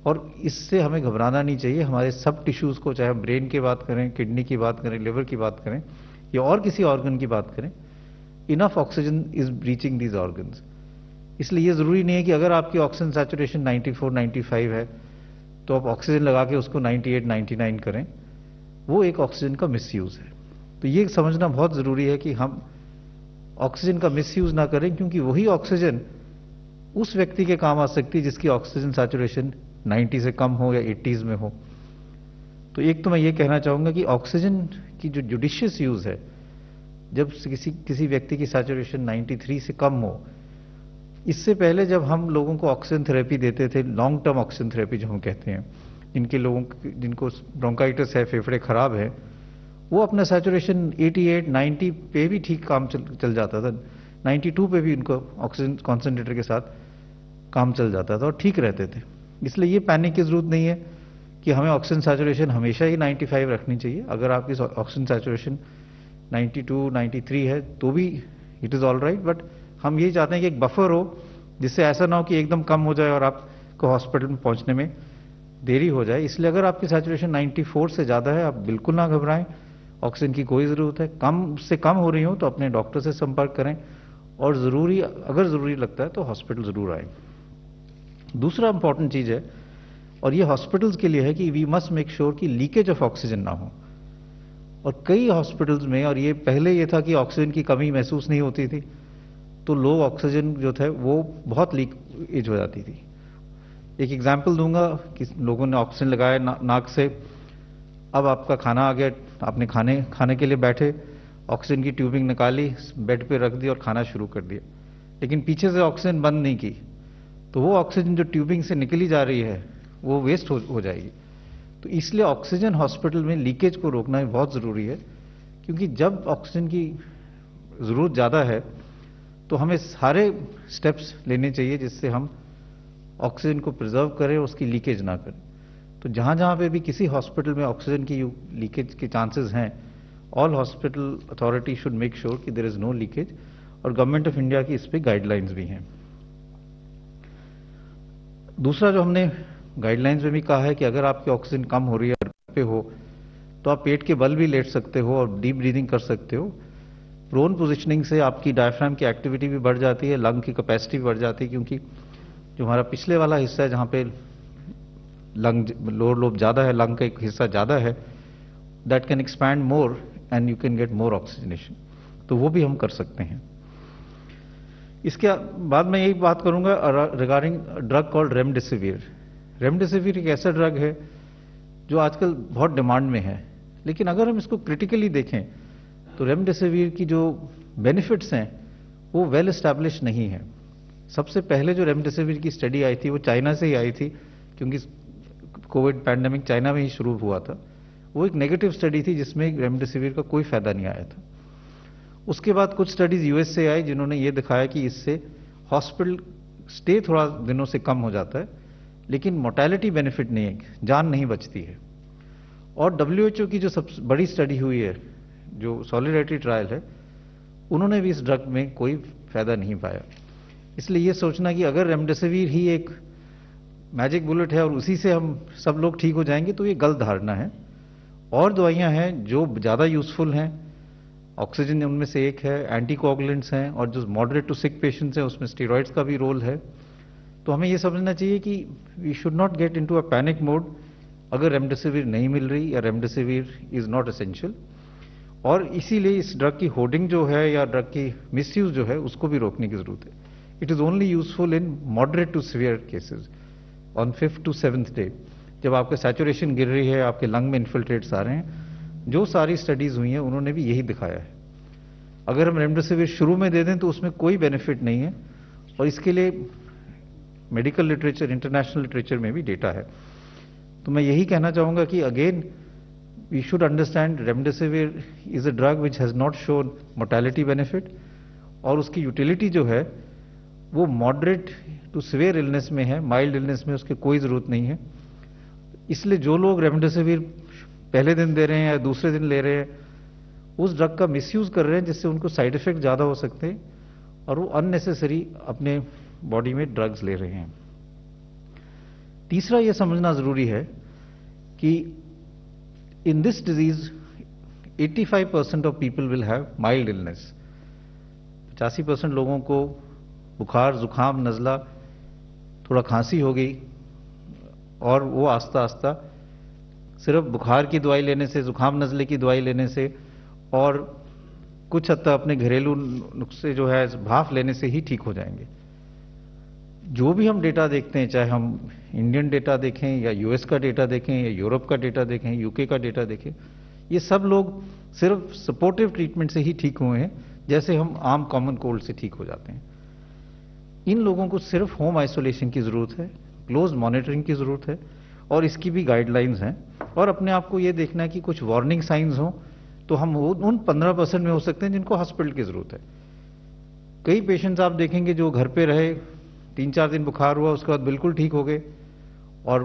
और इससे हमें घबराना नहीं चाहिए। हमारे सब टिश्यूज़ को, चाहे हम ब्रेन की बात करें, किडनी की बात करें, लिवर की बात करें या और किसी ऑर्गन की बात करें, enough oxygen is reaching these organs. इसलिए ये ज़रूरी नहीं है कि अगर आपकी ऑक्सीजन सैचुरेशन 94, 95 है तो आप ऑक्सीजन लगा के उसको 98, 99 करें, वो एक ऑक्सीजन का मिसयूज़ है। तो ये समझना बहुत ज़रूरी है कि हम ऑक्सीजन का मिसयूज़ ना करें, क्योंकि वही ऑक्सीजन उस व्यक्ति के काम आ सकती है जिसकी ऑक्सीजन सैचुरेशन 90 से कम हो या 80s में हो। तो एक तो मैं ये कहना चाहूँगा कि ऑक्सीजन की जो जुडिशियस यूज़ है, जब किसी व्यक्ति की सैचुरेशन 93 से कम हो, इससे पहले जब हम लोगों को ऑक्सीजन थेरेपी देते थे, लॉन्ग टर्म ऑक्सीजन थेरेपी जो हम कहते हैं, जिनको ब्रोंकाइटिस है, फेफड़े खराब है, वो अपना सैचुरेशन 88, 90 पे भी ठीक काम चल जाता था, 92 पे भी उनको ऑक्सीजन कॉन्सेंट्रेटर के साथ काम चल जाता था और ठीक रहते थे। इसलिए ये पैनिक की जरूरत नहीं है कि हमें ऑक्सीजन सैचुरेशन हमेशा ही 95 रखनी चाहिए। अगर आपकी ऑक्सीजन सैचुरेशन 92, 93 है तो भी it is all right, but हम यही चाहते हैं कि एक बफर हो, जिससे ऐसा ना हो कि एकदम कम हो जाए और आपको हॉस्पिटल में पहुंचने में देरी हो जाए। इसलिए अगर आपकी सैचुरेशन 94 से ज़्यादा है, आप बिल्कुल ना घबराएं, ऑक्सीजन की कोई ज़रूरत है। कम से कम हो रही हो तो अपने डॉक्टर से संपर्क करें, और अगर ज़रूरी लगता है तो हॉस्पिटल ज़रूर आए। दूसरा इंपॉर्टेंट चीज़ है, और ये हॉस्पिटल्स के लिए है, कि वी मस्ट मेक श्योर कि लीकेज ऑफ ऑक्सीजन ना हो। और कई हॉस्पिटल्स में, और ये पहले ये था कि ऑक्सीजन की कमी महसूस नहीं होती थी, तो लो ऑक्सीजन जो था वो बहुत लीकेज हो जाती थी। एक एग्जांपल दूंगा कि लोगों ने ऑक्सीजन लगाया नाक से, अब आपका खाना आ गया, आपने खाने के लिए बैठे, ऑक्सीजन की ट्यूबिंग निकाली, बेड पे रख दी और खाना शुरू कर दिया, लेकिन पीछे से ऑक्सीजन बंद नहीं की, तो वो ऑक्सीजन जो ट्यूबिंग से निकली जा रही है वो वेस्ट हो जाएगी। तो इसलिए ऑक्सीजन हॉस्पिटल में लीकेज को रोकना बहुत ज़रूरी है, क्योंकि जब ऑक्सीजन की ज़रूरत ज़्यादा है तो हमें सारे स्टेप्स लेने चाहिए जिससे हम ऑक्सीजन को प्रिजर्व करें, उसकी लीकेज ना करें। तो जहाँ जहाँ पे भी किसी हॉस्पिटल में ऑक्सीजन की लीकेज के चांसेस हैं, all hospital authority should make sure कि देयर इज नो लीकेज, और गवर्नमेंट ऑफ इंडिया की इस पे गाइडलाइंस भी हैं। दूसरा जो हमने गाइडलाइंस में भी कहा है कि अगर आपकी ऑक्सीजन कम हो रही है पे हो तो आप पेट के बल भी लेट सकते हो और डीप ब्रीदिंग कर सकते हो। प्रोन पोजिशनिंग से आपकी डायफ्राम की एक्टिविटी भी बढ़ जाती है, लंग की कैपेसिटी भी बढ़ जाती है, क्योंकि जो हमारा पिछले वाला हिस्सा है जहाँ पे लंग लोअर लोब ज़्यादा है, लंग का एक हिस्सा ज़्यादा है, that can expand more and you can get more oxygenation, तो वो भी हम कर सकते हैं। इसके बाद मैं यही बात करूंगा regarding drug called remdesivir. Remdesivir एक ऐसा ड्रग है जो आजकल बहुत डिमांड में है, लेकिन अगर हम इसको क्रिटिकली देखें तो रेमडेसिविर की जो बेनिफिट्स हैं वो वेल एस्टैब्लिश नहीं है। सबसे पहले जो रेमडेसिविर की स्टडी आई थी वो चाइना से ही आई थी, क्योंकि कोविड पैंडेमिक चाइना में ही शुरू हुआ था। वो एक नेगेटिव स्टडी थी जिसमें रेमडेसिविर का कोई फायदा नहीं आया था। उसके बाद कुछ स्टडीज यूएस से आई जिन्होंने ये दिखाया कि इससे हॉस्पिटल स्टे थोड़ा दिनों से कम हो जाता है, लेकिन मोर्टेलिटी बेनिफिट नहीं है, जान नहीं बचती है। और डब्ल्यूएचओ की जो सबसे बड़ी स्टडी हुई है, जो सॉलिडारिटी ट्रायल है, उन्होंने भी इस ड्रग में कोई फायदा नहीं पाया। इसलिए ये सोचना कि अगर रेमडेसिविर ही एक मैजिक बुलेट है और उसी से हम सब लोग ठीक हो जाएंगे, तो ये गलत धारणा है। और दवाइयां हैं जो ज़्यादा यूजफुल हैं, ऑक्सीजन उनमें से एक है, एंटीकोगुलेंट्स हैं, और जो मॉडरेट टू सिक पेशेंट्स हैं उसमें स्टेरॉइड्स का भी रोल है। तो हमें ये समझना चाहिए कि we should not get into a panic mode अगर रेमडेसिविर नहीं मिल रही या रेमडेसिविर इज नॉट एसेंशियल। और इसीलिए इस ड्रग की होर्डिंग जो है या ड्रग की मिसयूज जो है उसको भी रोकने की जरूरत है। It is only useful in moderate to severe cases on 5th to 7th day, जब आपका सैचुरेशन गिर रही है, आपके लंग में इन्फिल्ट्रेट्स आ रहे हैं। जो सारी स्टडीज हुई हैं उन्होंने भी यही दिखाया है। अगर हम रेमडेसिविर शुरू में दे दें तो उसमें कोई बेनिफिट नहीं है, और इसके लिए मेडिकल लिटरेचर, इंटरनेशनल लिटरेचर में भी डेटा है। तो मैं यही कहना चाहूंगा कि again we should understand remdesivir is a drug which has not shown mortality benefit और उसकी यूटिलिटी जो है वो मॉडरेट टू सिवियर इलनेस में है, माइल्ड इलनेस में उसकी कोई जरूरत नहीं है। इसलिए जो लोग रेमडेसिविर पहले दिन दे रहे हैं या दूसरे दिन ले रहे हैं, उस ड्रग का मिसयूज कर रहे हैं जिससे उनको साइड इफेक्ट ज्यादा हो सकते हैं और वो अननेसेसरी अपने बॉडी में ड्रग्स ले रहे हैं। तीसरा ये समझना जरूरी है कि in this disease 85% of people will have mild illness. 85% लोगों को बुखार, जुकाम, नजला, थोड़ा खांसी हो गई और वो आस्ता आस्ता सिर्फ बुखार की दवाई लेने से, जुकाम नजले की दवाई लेने से और कुछ हद तक अपने घरेलू नुस्खे जो है भाप लेने से ही ठीक हो जाएंगे। जो भी हम डेटा देखते हैं, चाहे हम इंडियन डेटा देखें या यूएस का डेटा देखें या यूरोप का डेटा देखें, यूके का डेटा देखें, ये सब लोग सिर्फ सपोर्टिव ट्रीटमेंट से ही ठीक हुए हैं, जैसे हम आम कॉमन कोल्ड से ठीक हो जाते हैं। इन लोगों को सिर्फ होम आइसोलेशन की जरूरत है, क्लोज मॉनिटरिंग की जरूरत है और इसकी भी गाइडलाइंस हैं। और अपने आप को ये देखना है कि कुछ वार्निंग साइंस हो तो हम उन 15% में हो सकते हैं जिनको हॉस्पिटल की जरूरत है। कई पेशेंट्स आप देखेंगे जो घर पे रहे, 3-4 दिन बुखार हुआ, उसके बाद बिल्कुल ठीक हो गए और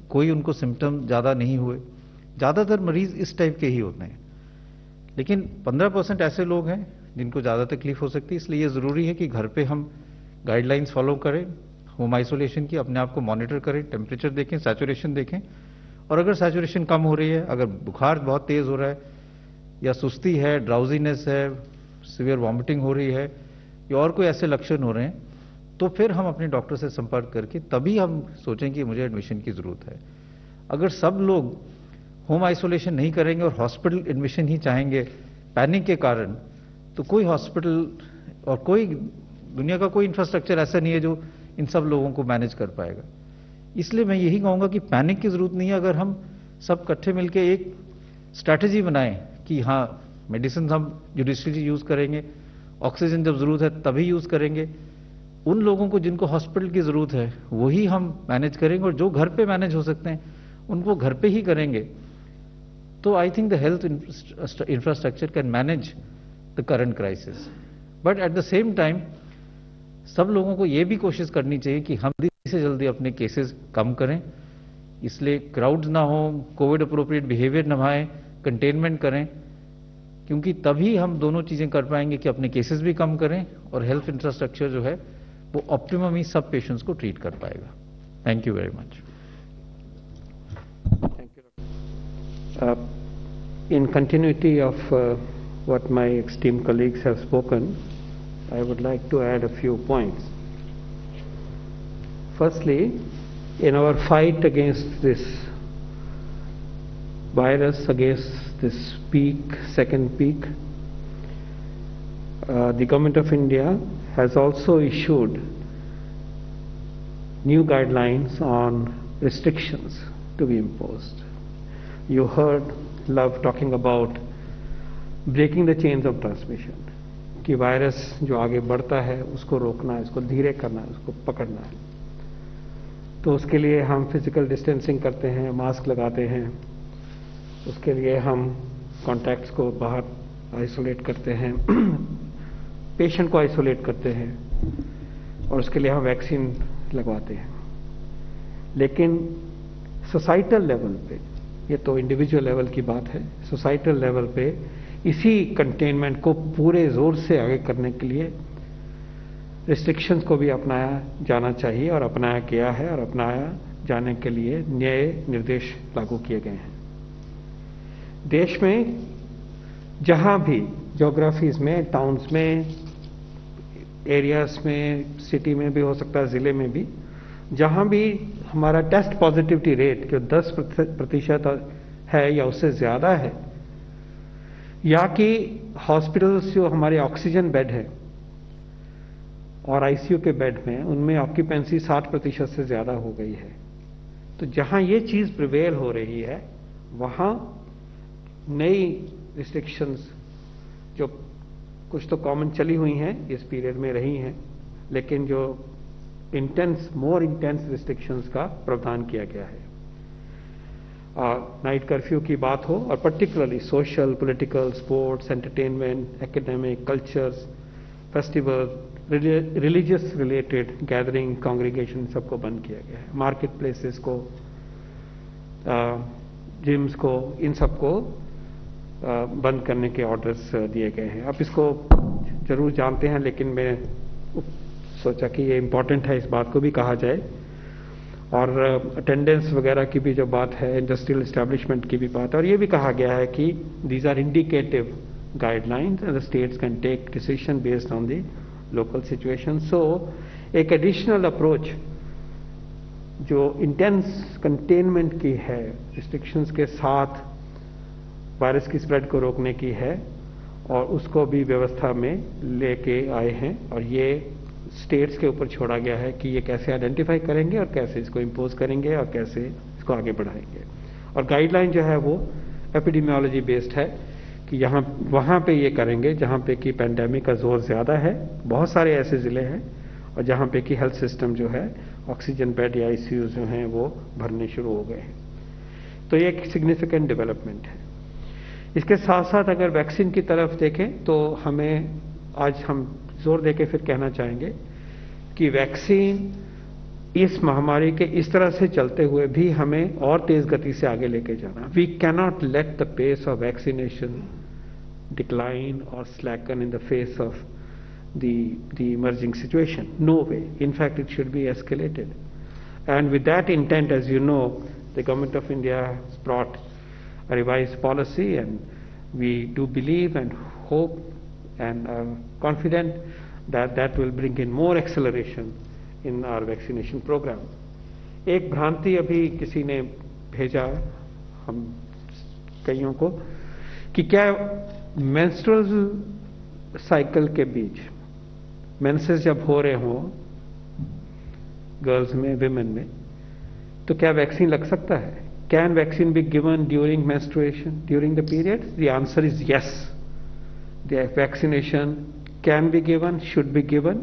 कोई उनको सिम्टम ज्यादा नहीं हुए। ज्यादातर मरीज इस टाइप के ही होते हैं, लेकिन 15% ऐसे लोग हैं जिनको ज्यादा तकलीफ हो सकती है। इसलिए ये जरूरी है कि घर पे हम गाइडलाइंस फॉलो करें, होम आइसोलेशन की, अपने आप को मॉनिटर करें, टेम्परेचर देखें, सैचुरेशन देखें और अगर सैचुरेशन कम हो रही है, अगर बुखार बहुत तेज हो रहा है या सुस्ती है, ड्राउजीनेस है, सीवियर वॉमिटिंग हो रही है या और कोई ऐसे लक्षण हो रहे हैं, तो फिर हम अपने डॉक्टर से संपर्क करके तभी हम सोचें कि मुझे एडमिशन की जरूरत है। अगर सब लोग होम आइसोलेशन नहीं करेंगे और हॉस्पिटल एडमिशन ही चाहेंगे पैनिक के कारण, तो कोई हॉस्पिटल और कोई दुनिया का कोई इंफ्रास्ट्रक्चर ऐसा नहीं है जो इन सब लोगों को मैनेज कर पाएगा। इसलिए मैं यही कहूंगा कि पैनिक की जरूरत नहीं है। अगर हम सब इकट्ठे मिलकर एक स्ट्रैटेजी बनाएं कि हाँ, मेडिसिन हम जुडिशियली यूज करेंगे, ऑक्सीजन जब जरूरत है तभी यूज करेंगे, उन लोगों को जिनको हॉस्पिटल की जरूरत है वही हम मैनेज करेंगे और जो घर पे मैनेज हो सकते हैं उनको घर पे ही करेंगे, तो I think the health infrastructure can manage the current crisis. But at the same time सब लोगों को ये भी कोशिश करनी चाहिए कि हम जल्दी से जल्दी अपने केसेस कम करें, इसलिए क्राउड्स ना हो, कोविड अप्रोप्रिएट बिहेवियर निभाएं, कंटेनमेंट करें, क्योंकि तभी हम दोनों चीजें कर पाएंगे कि अपने केसेस भी कम करें और हेल्थ इंफ्रास्ट्रक्चर जो है वो ऑप्टिमम ही सब पेशेंट्स को ट्रीट कर पाएगा। Thank you very much. In continuity of what my esteemed colleagues have spoken, I would like to add a few points. Firstly, in our fight against this virus, against this peak, second peak, the Government of India has also issued new guidelines on restrictions to be imposed. You heard Love talking about breaking the chains of transmission, कि virus जो आगे बढ़ता है उसको रोकना है, उसको धीरे करना है, उसको पकड़ना है। तो उसके लिए हम फिजिकल डिस्टेंसिंग करते हैं, मास्क लगाते हैं, उसके लिए हम कॉन्टैक्ट्स को बाहर आइसोलेट करते हैं, पेशेंट को आइसोलेट करते हैं और उसके लिए हम वैक्सीन लगवाते हैं। लेकिन सोसाइटल लेवल पे, ये तो इंडिविजुअल लेवल की बात है, सोसाइटल लेवल पे इसी कंटेनमेंट को पूरे जोर से आगे करने के लिए रिस्ट्रिक्शंस को भी अपनाया जाना चाहिए और अपनाया गया है और अपनाया जाने के लिए नए निर्देश लागू किए गए हैं। देश में जहां भी ज्योग्राफीज में, टाउन्स में, एरियाज में, सिटी में भी हो सकता है, जिले में भी, जहां भी हमारा टेस्ट पॉजिटिविटी रेट जो 10% है या उससे ज्यादा है, या कि हॉस्पिटल्स जो हमारे ऑक्सीजन बेड है और आईसीयू के बेड में, उनमें ऑक्यूपेंसी 60% से ज्यादा हो गई है, तो जहां ये चीज प्रिवेल हो रही है वहां नई रिस्ट्रिक्शंस जो कुछ तो कॉमन चली हुई हैं इस पीरियड में रही हैं, लेकिन जो मोर इंटेंस रिस्ट्रिक्शंस का प्रावधान किया गया है। नाइट कर्फ्यू की बात हो, और particularly social, political, sports, entertainment, academic, cultures, festival, religious related gathering, congregation, सबको बंद किया गया है। मार्केट प्लेसेस को, जिम्स को, इन सबको बंद करने के ऑर्डर्स दिए गए हैं। आप इसको जरूर जानते हैं, लेकिन मैं सोचा कि ये इम्पोर्टेंट है, इस बात को भी कहा जाए। और अटेंडेंस वगैरह की भी जो बात है, इंडस्ट्रियल एस्टेब्लिशमेंट की भी बात है, और ये भी कहा गया है कि these are indicative guidelines and the states can take decision based on the local situation. So एक एडिशनल अप्रोच जो इंटेंस कंटेनमेंट की है, रिस्ट्रिक्शंस के साथ वायरस की स्प्रेड को रोकने की है, और उसको भी व्यवस्था में लेके आए हैं। और ये स्टेट्स के ऊपर छोड़ा गया है कि ये कैसे आइडेंटिफाई करेंगे और कैसे इसको इम्पोज करेंगे और कैसे इसको आगे बढ़ाएंगे। और गाइडलाइन जो है वो एपिडेमियोलॉजी बेस्ड है कि यहाँ वहाँ पे ये करेंगे जहाँ पे कि पैंडेमिक का जोर ज़्यादा है। बहुत सारे ऐसे ज़िले हैं और जहाँ पे कि हेल्थ सिस्टम जो है, ऑक्सीजन बेड या आईसीयू जो हैं वो भरने शुरू हो गए हैं। तो ये एक सिग्निफिकेंट डेवलपमेंट है। इसके साथ साथ अगर वैक्सीन की तरफ देखें तो हमें आज हम जोर देके फिर कहना चाहेंगे कि वैक्सीन इस महामारी के इस तरह से चलते हुए भी हमें और तेज गति से आगे लेके जाना। We cannot let the pace of vaccination decline और slacken in the face of the emerging situation. No way. In fact, it should be escalated. And with that intent, as you know, the government of India has brought a revised policy, and we do believe and hope and are confident that that will bring in more acceleration in our vaccination program. एक भ्रांति अभी किसी ने भेजा हम कईयों को कि क्या मेंस्ट्रुअल साइकिल के बीच, मेंसेस जब हो रहे हों गर्ल्स में, विमेन में, तो क्या वैक्सीन लग सकता है? Can vaccine be given during menstruation, during the period? The answer is yes. The vaccination can be given, should be given,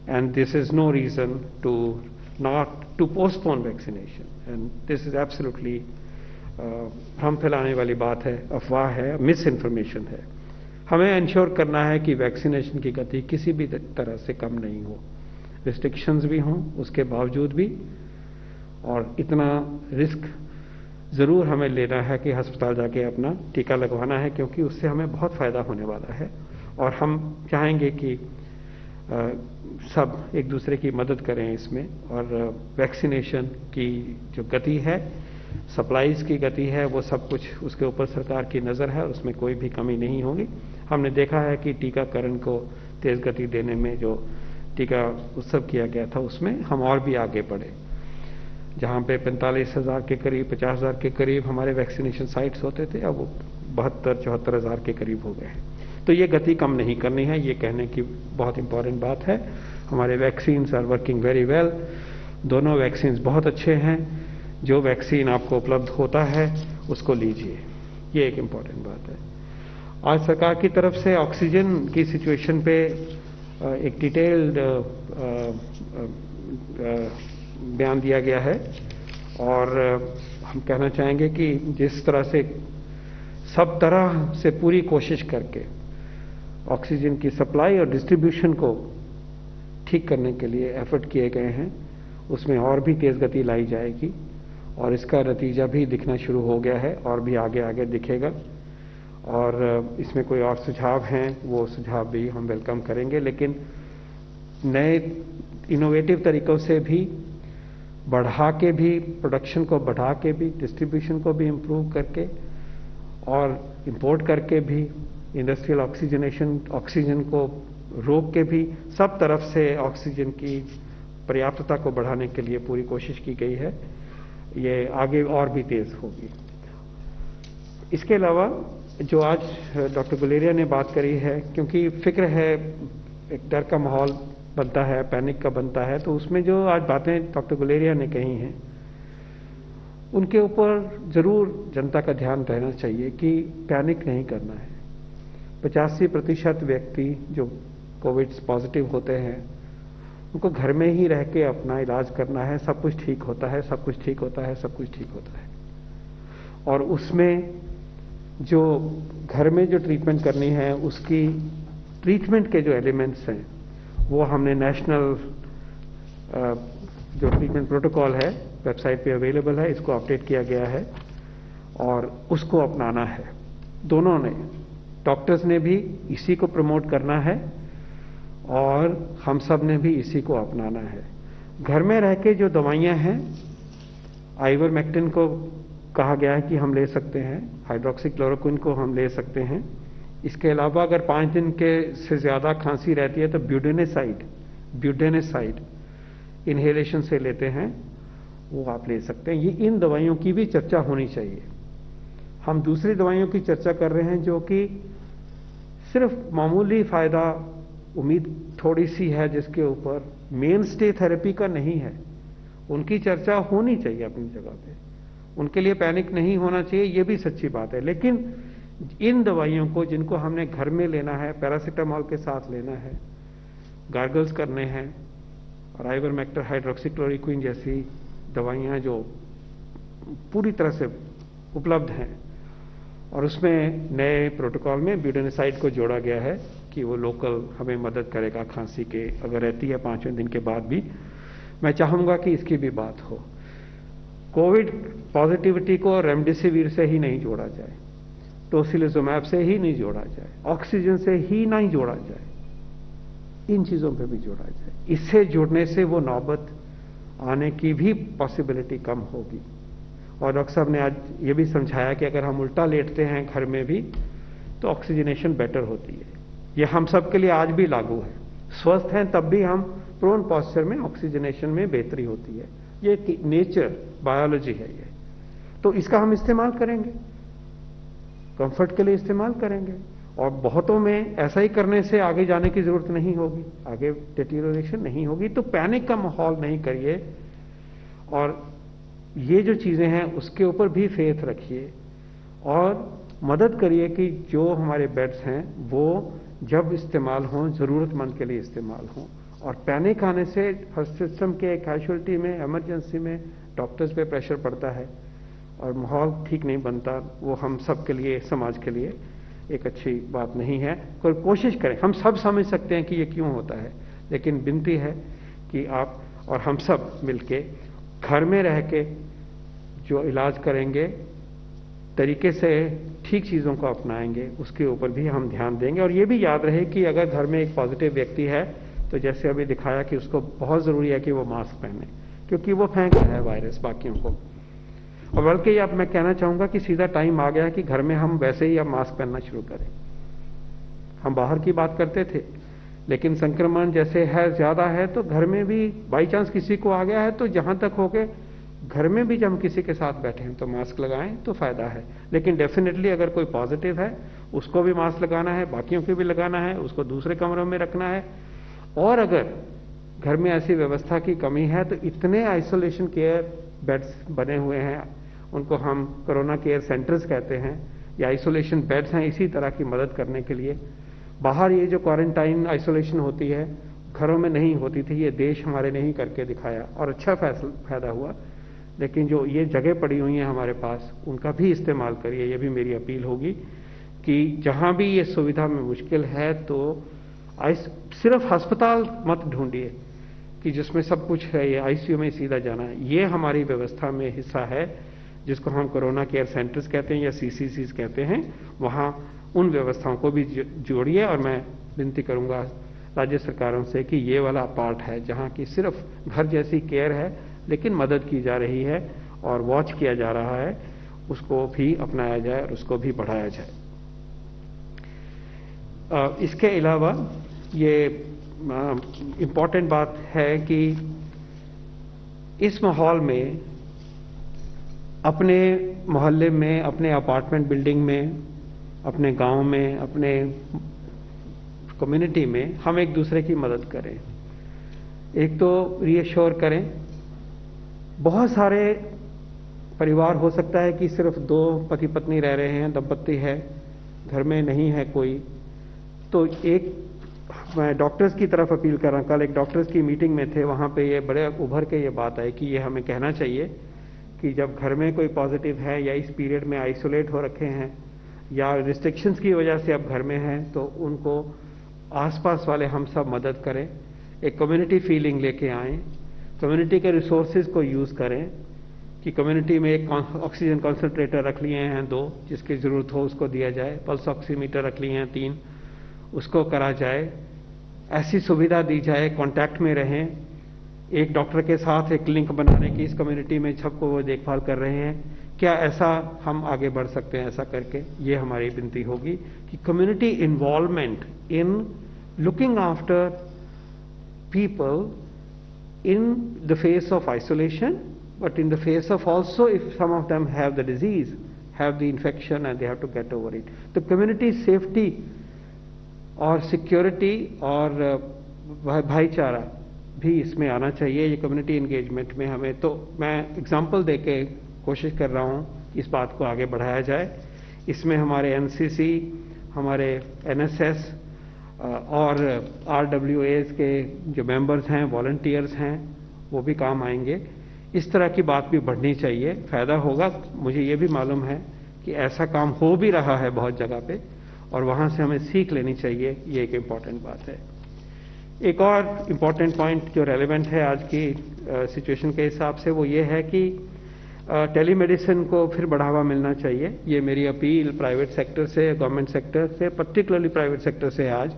and this is no reason to not to postpone vaccination. And this is absolutely भ्रम फैलाने वाली बात है, अफवाह है, miss information है. हमें ensure करना है कि वैक्सीनेशन की गति किसी भी तरह से कम नहीं हो, रिस्ट्रिक्शंस भी हों उसके बावजूद भी, और इतना रिस्क जरूर हमें लेना है कि अस्पताल जाके अपना टीका लगवाना है, क्योंकि उससे हमें बहुत फायदा होने वाला है. और हम चाहेंगे कि सब एक दूसरे की मदद करें इसमें. और वैक्सीनेशन की जो गति है, सप्लाईज की गति है, वो सब कुछ उसके ऊपर सरकार की नज़र है, उसमें कोई भी कमी नहीं होगी. हमने देखा है कि टीकाकरण को तेज गति देने में जो टीका उत्सव किया गया था, उसमें हम और भी आगे बढ़े. जहाँ पे 45,000 के करीब, 50,000 के करीब हमारे वैक्सीनेशन साइट्स होते थे, अब वो 72-74 हज़ार के करीब हो गए हैं. तो ये गति कम नहीं करनी है, ये कहने की बहुत इंपॉर्टेंट बात है. हमारे vaccines are working very well. दोनों वैक्सीन्स बहुत अच्छे हैं. जो वैक्सीन आपको उपलब्ध होता है उसको लीजिए, ये एक इम्पॉर्टेंट बात है. आज सरकार की तरफ से ऑक्सीजन की सिचुएशन पे एक डिटेल्ड बयान दिया गया है, और हम कहना चाहेंगे कि जिस तरह से सब तरह से पूरी कोशिश करके ऑक्सीजन की सप्लाई और डिस्ट्रीब्यूशन को ठीक करने के लिए एफर्ट किए गए हैं, उसमें और भी तेज गति लाई जाएगी. और इसका नतीजा भी दिखना शुरू हो गया है और भी आगे आगे दिखेगा. और इसमें कोई और सुझाव हैं, वो सुझाव भी हम वेलकम करेंगे, लेकिन नए इनोवेटिव तरीकों से भी बढ़ा के भी, प्रोडक्शन को बढ़ा के भी, डिस्ट्रीब्यूशन को भी इम्प्रूव करके और इंपोर्ट करके भी, इंडस्ट्रियल ऑक्सीजनेशन, ऑक्सीजन को रोक के भी, सब तरफ से ऑक्सीजन की पर्याप्तता को बढ़ाने के लिए पूरी कोशिश की गई है. ये आगे और भी तेज होगी. इसके अलावा जो आज डॉक्टर गुलेरिया ने बात करी है, क्योंकि फिक्र है, एक डर का माहौल बनता है, पैनिक का बनता है, तो उसमें जो आज बातें डॉक्टर गुलेरिया ने कही हैं, उनके ऊपर जरूर जनता का ध्यान रहना चाहिए कि पैनिक नहीं करना है. 85% व्यक्ति जो कोविड पॉजिटिव होते हैं, उनको घर में ही रह के अपना इलाज करना है. सब कुछ ठीक होता है, सब कुछ ठीक होता है, सब कुछ ठीक होता है. और उसमें जो घर में जो ट्रीटमेंट करनी है उसकी ट्रीटमेंट के जो एलिमेंट्स हैं वो हमने नेशनल जो ट्रीटमेंट प्रोटोकॉल है वेबसाइट पे अवेलेबल है, इसको अपडेट किया गया है और उसको अपनाना है। दोनों ने, डॉक्टर्स ने भी इसी को प्रमोट करना है और हम सब ने भी इसी को अपनाना है। घर में रह के जो दवाइयां हैं, आइवरमेक्टिन को कहा गया है कि हम ले सकते हैं, हाइड्रोक्सीक्लोरोक्विन को हम ले सकते हैं। इसके अलावा अगर 5 दिन के से ज्यादा खांसी रहती है तो ब्यूडेनेसाइड इनहेलेशन से लेते हैं, वो आप ले सकते हैं। ये इन दवाइयों की भी चर्चा होनी चाहिए। हम दूसरी दवाइयों की चर्चा कर रहे हैं जो कि सिर्फ मामूली फायदा, उम्मीद थोड़ी सी है जिसके ऊपर मेन स्टे थेरेपी का नहीं है, उनकी चर्चा होनी चाहिए अपनी जगह पे। उनके लिए पैनिक नहीं होना चाहिए, ये भी सच्ची बात है। लेकिन इन दवाइयों को जिनको हमने घर में लेना है, पैरासीटामोल के साथ लेना है, गार्गल्स करने हैं, और आइवरमेक्टर, हाइड्रोक्सीक्लोरोक्विन जैसी दवाइयां जो पूरी तरह से उपलब्ध हैं, और उसमें नए प्रोटोकॉल में ब्यूडेनेसाइड को जोड़ा गया है कि वो लोकल हमें मदद करेगा खांसी के, अगर रहती है 5वें दिन के बाद भी। मैं चाहूंगा कि इसकी भी बात हो। कोविड पॉजिटिविटी को रेमडेसिविर से ही नहीं जोड़ा जाए, टोसिलिजुमैब से ही नहीं जोड़ा जाए, ऑक्सीजन से ही नहीं जोड़ा जाए, इन चीजों पे भी जोड़ा जाए। इससे जुड़ने से वो नौबत आने की भी पॉसिबिलिटी कम होगी। और डॉक्टर साहब ने आज ये भी समझाया कि अगर हम उल्टा लेटते हैं घर में भी तो ऑक्सीजनेशन बेटर होती है। ये हम सब के लिए आज भी लागू है। स्वस्थ हैं तब भी हम प्रोन पॉस्चर में ऑक्सीजनेशन में बेहतरी होती है। ये नेचर, बायोलॉजी है ये। तो इसका हम इस्तेमाल करेंगे, कंफर्ट के लिए इस्तेमाल करेंगे, और बहुतों में ऐसा ही करने से आगे जाने की जरूरत नहीं होगी, आगे डिटीरियोरेशन नहीं होगी। तो पैनिक का माहौल नहीं करिए, और ये जो चीजें हैं उसके ऊपर भी फेथ रखिए और मदद करिए कि जो हमारे बेड्स हैं वो जब इस्तेमाल हों, जरूरतमंद के लिए इस्तेमाल हों। और पैनिक आने से हर सिस्टम के कैजुअलिटी में, इमरजेंसी में डॉक्टर्स पे प्रेशर पड़ता है और माहौल ठीक नहीं बनता। वो हम सब के लिए, समाज के लिए एक अच्छी बात नहीं है। कोशिश करें, हम सब समझ सकते हैं कि ये क्यों होता है, लेकिन विनती है कि आप और हम सब मिलके घर में रह के जो इलाज करेंगे, तरीके से ठीक चीजों को अपनाएंगे, उसके ऊपर भी हम ध्यान देंगे। और ये भी याद रहे कि अगर घर में एक पॉजिटिव व्यक्ति है तो जैसे अभी दिखाया कि उसको बहुत जरूरी है कि वो मास्क पहने, क्योंकि वो फेंक रहा है वायरस बाकियों को। और बल्कि अब मैं कहना चाहूंगा कि सीधा टाइम आ गया है कि घर में हम वैसे ही अब मास्क पहनना शुरू करें। हम बाहर की बात करते थे, लेकिन संक्रमण जैसे है, ज्यादा है, तो घर में भी बाई चांस किसी को आ गया है तो जहां तक हो गए घर में भी जब हम किसी के साथ बैठे हैं तो मास्क लगाएं तो फायदा है। लेकिन डेफिनेटली अगर कोई पॉजिटिव है उसको भी मास्क लगाना है, बाकियों को भी लगाना है, उसको दूसरे कमरों में रखना है। और अगर घर में ऐसी व्यवस्था की कमी है तो इतने आइसोलेशन केयर बेड्स बने हुए हैं, उनको हम कोरोना केयर सेंटर्स कहते हैं, या आइसोलेशन बेड्स हैं इसी तरह की मदद करने के लिए। बाहर ये जो क्वारंटाइन आइसोलेशन होती है घरों में नहीं होती थी, ये देश हमारे ने ही करके दिखाया और अच्छा फायदा हुआ। लेकिन जो ये जगह पड़ी हुई है हमारे पास, उनका भी इस्तेमाल करिए। ये भी मेरी अपील होगी कि जहां भी ये सुविधा में मुश्किल है तो सिर्फ अस्पताल मत ढूंढिए कि जिसमें सब कुछ है, ये आईसीयू में सीधा जाना है। ये हमारी व्यवस्था में हिस्सा है जिसको हम कोरोना केयर सेंटर्स कहते हैं या सीसीसीज कहते हैं। वहां उन व्यवस्थाओं को भी जोड़िए। और मैं विनती करूंगा राज्य सरकारों से कि ये वाला पार्ट है जहां की सिर्फ घर जैसी केयर है लेकिन मदद की जा रही है और वॉच किया जा रहा है, उसको भी अपनाया जाए और उसको भी बढ़ाया जाए। इसके अलावा ये इम्पॉर्टेंट बात है कि इस माहौल में अपने मोहल्ले में, अपने अपार्टमेंट बिल्डिंग में, अपने गांव में, अपने कम्युनिटी में हम एक दूसरे की मदद करें। एक तो रीअश्योर करें। बहुत सारे परिवार हो सकता है कि सिर्फ 2 पति पत्नी रह रहे हैं, दंपत्ति है, घर में नहीं है कोई, तो एक मैं डॉक्टर्स की तरफ अपील कर रहा हूं। कल एक डॉक्टर्स की मीटिंग में थे, वहां पे ये बड़े उभर के ये बात आई कि ये हमें कहना चाहिए कि जब घर में कोई पॉजिटिव है या इस पीरियड में आइसोलेट हो रखे हैं या रिस्ट्रिक्शंस की वजह से अब घर में हैं, तो उनको आसपास वाले हम सब मदद करें, एक कम्युनिटी फीलिंग लेके आएं, कम्युनिटी के रिसोर्सेज को यूज़ करें कि कम्युनिटी में एक ऑक्सीजन कॉन्सेंट्रेटर रख लिए हैं 2, जिसकी ज़रूरत हो उसको दिया जाए, पल्स ऑक्सीमीटर रख लिए हैं 3, उसको करा जाए, ऐसी सुविधा दी जाए, कांटेक्ट में रहें, एक डॉक्टर के साथ एक लिंक बनाने की इस कम्युनिटी में सबको वो देखभाल कर रहे हैं, क्या ऐसा हम आगे बढ़ सकते हैं? ऐसा करके ये हमारी विनती होगी कि community involvement in looking after people in the face of isolation, but in the face of also if some of them have the disease, have the infection and they have to get over it. तो community safety और security और भाईचारा भी इसमें आना चाहिए, ये community engagement में हमें। तो मैं example देके कोशिश कर रहा हूँ इस बात को आगे बढ़ाया जाए। इसमें हमारे NCC, हमारे NSS और RWAs के जो मेंबर्स हैं, वॉलंटियर्स हैं, वो भी काम आएंगे। इस तरह की बात भी बढ़नी चाहिए, फायदा होगा। मुझे ये भी मालूम है कि ऐसा काम हो भी रहा है बहुत जगह पे और वहाँ से हमें सीख लेनी चाहिए, ये एक इम्पॉर्टेंट बात है। एक और इम्पॉर्टेंट पॉइंट जो रेलेवेंट है आज की सिचुएशन के हिसाब से, वो ये है कि टेलीमेडिसिन को फिर बढ़ावा मिलना चाहिए। ये मेरी अपील प्राइवेट सेक्टर से, गवर्नमेंट सेक्टर से, पर्टिकुलरली प्राइवेट सेक्टर से आज,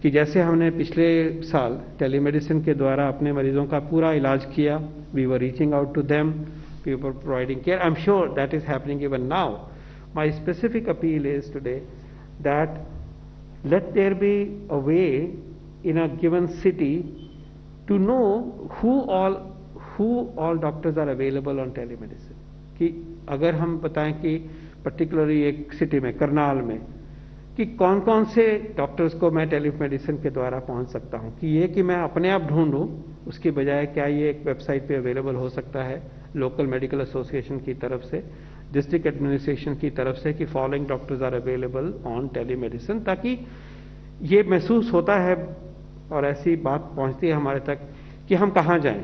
कि जैसे हमने पिछले साल टेलीमेडिसिन के द्वारा अपने मरीजों का पूरा इलाज किया, we were reaching out to them, we were providing care, I am sure that is happening even now. My specific appeal is today that let there be a way in a given city to know who all doctors are available on telemedicine। कि अगर हम बताएं कि particularly एक city में, करनाल में, कि कौन कौन से डॉक्टर्स को मैं टेलीमेडिसिन के द्वारा पहुंच सकता हूं, कि ये कि मैं अपने आप ढूंढूं, उसकी बजाय क्या ये एक वेबसाइट पे अवेलेबल हो सकता है लोकल मेडिकल एसोसिएशन की तरफ से, डिस्ट्रिक्ट एडमिनिस्ट्रेशन की तरफ से, कि following doctors are available on telemedicine, ताकि ये महसूस होता है और ऐसी बात पहुंचती है हमारे तक कि हम कहाँ जाएं।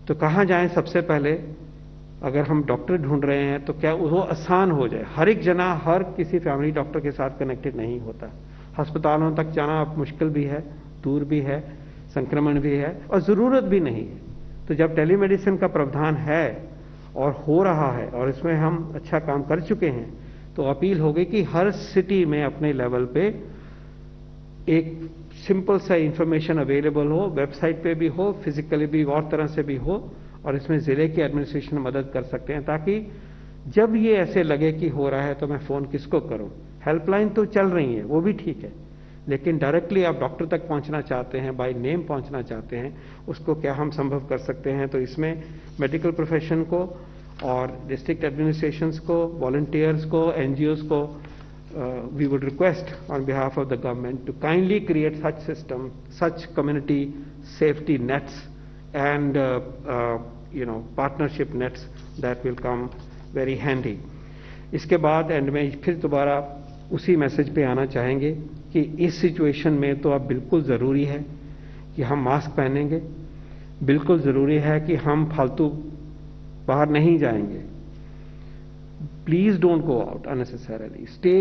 तो कहाँ जाएं? सबसे पहले अगर हम डॉक्टर ढूंढ रहे हैं तो क्या वो आसान हो जाए। हर एक जना हर किसी फैमिली डॉक्टर के साथ कनेक्टेड नहीं होता, अस्पतालों तक जाना अब मुश्किल भी है, दूर भी है, संक्रमण भी है और ज़रूरत भी नहीं है। तो जब टेलीमेडिसिन का प्रावधान है और हो रहा है और इसमें हम अच्छा काम कर चुके हैं, तो अपील होगी कि हर सिटी में अपने लेवल पे एक सिंपल सा इंफॉर्मेशन अवेलेबल हो, वेबसाइट पे भी हो, फिजिकली भी और तरह से भी हो, और इसमें जिले के एडमिनिस्ट्रेशन मदद कर सकते हैं, ताकि जब ये ऐसे लगे कि हो रहा है तो मैं फोन किसको करूं। हेल्पलाइन तो चल रही है, वो भी ठीक है, लेकिन डायरेक्टली आप डॉक्टर तक पहुंचना चाहते हैं, बाय नेम पहुंचना चाहते हैं, उसको क्या हम संभव कर सकते हैं। तो इसमें मेडिकल प्रोफेशन को और डिस्ट्रिक्ट एडमिनिस्ट्रेशंस को, वॉलंटियर्स को, NGOs को, we would request on behalf of the government to kindly create such system, such community safety nets and partnership nets that will come very handy। इसके बाद and में फिर दोबारा उसी मैसेज पे आना चाहेंगे कि इस सिचुएशन में तो अब बिल्कुल ज़रूरी है कि हम मास्क पहनेंगे, बिल्कुल ज़रूरी है कि हम फालतू बाहर नहीं जाएंगे। Please don't go out unnecessarily, stay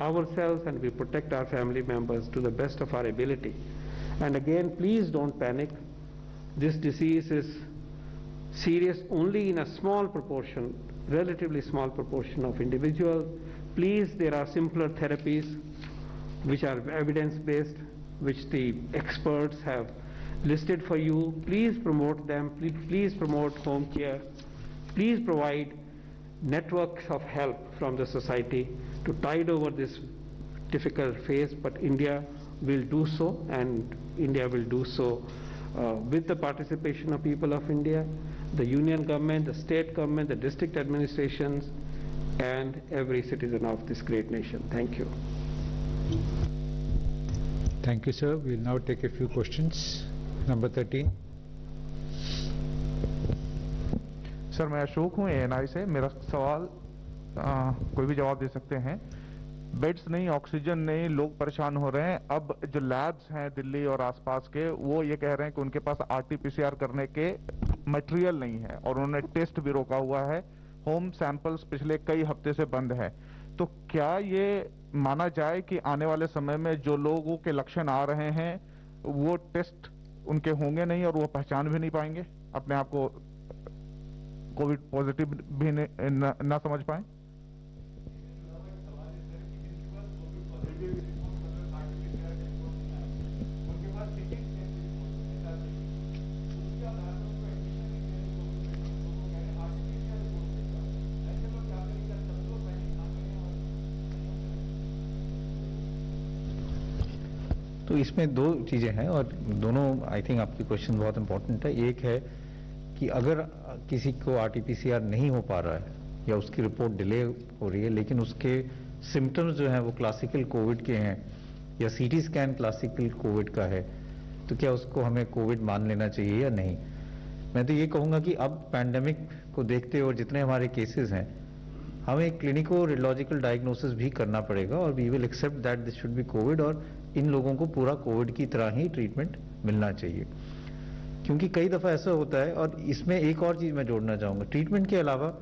ourselves and we protect our family members to the best of our ability. And again, please don't panic. This disease is serious only in a small proportion, relatively small proportion of individuals. Please, there are simpler therapies which are evidence-based, which the experts have listed for you. Please promote them. Please promote home care. Please provide networks of help from the society to tide over this difficult phase, but India will do so, and India will do so with the participation of people of India, the union government, the state government, the district administrations, and every citizen of this great nation. Thank you. Thank you, sir. We'll now take a few questions. Number 13. Sir मैं अशोक हूँ ANI से। मेरा सवाल कोई भी जवाब दे सकते हैं। बेड्स नहीं, ऑक्सीजन नहीं, लोग परेशान हो रहे हैं। अब जो लैब्स हैं दिल्ली और आसपास के, वो ये कह रहे हैं कि उनके पास RT-PCR करने के मटेरियल नहीं है और उन्होंने टेस्ट भी रोका हुआ है। होम सैंपल्स पिछले कई हफ्ते से बंद है। तो क्या ये माना जाए कि आने वाले समय में जो लोगों के लक्षण आ रहे हैं वो टेस्ट उनके होंगे नहीं और वो पहचान भी नहीं पाएंगे, अपने आप को कोविड पॉजिटिव भी ना समझ पाए? तो इसमें दो चीजें हैं और दोनों आई थिंक आपकी क्वेश्चन बहुत इंपॉर्टेंट है। एक है कि अगर किसी को RT-PCR नहीं हो पा रहा है या उसकी रिपोर्ट डिले हो रही है लेकिन उसके सिम्टम्स जो हैं वो क्लासिकल कोविड के हैं या CT स्कैन क्लासिकल कोविड का है, तो क्या उसको हमें कोविड मान लेना चाहिए या नहीं? मैं तो ये कहूंगा कि अब पैंडेमिक को देखते हुए जितने हमारे केसेस हैं, हमें क्लिनिको रेडियोलॉजिकल डायग्नोसिस भी करना पड़ेगा और we will accept that this should be COVID और इन लोगों को पूरा कोविड की तरह ही ट्रीटमेंट मिलना चाहिए। क्योंकि कई दफा ऐसा होता है, और इसमें एक और चीज मैं जोड़ना चाहूंगा, ट्रीटमेंट के अलावा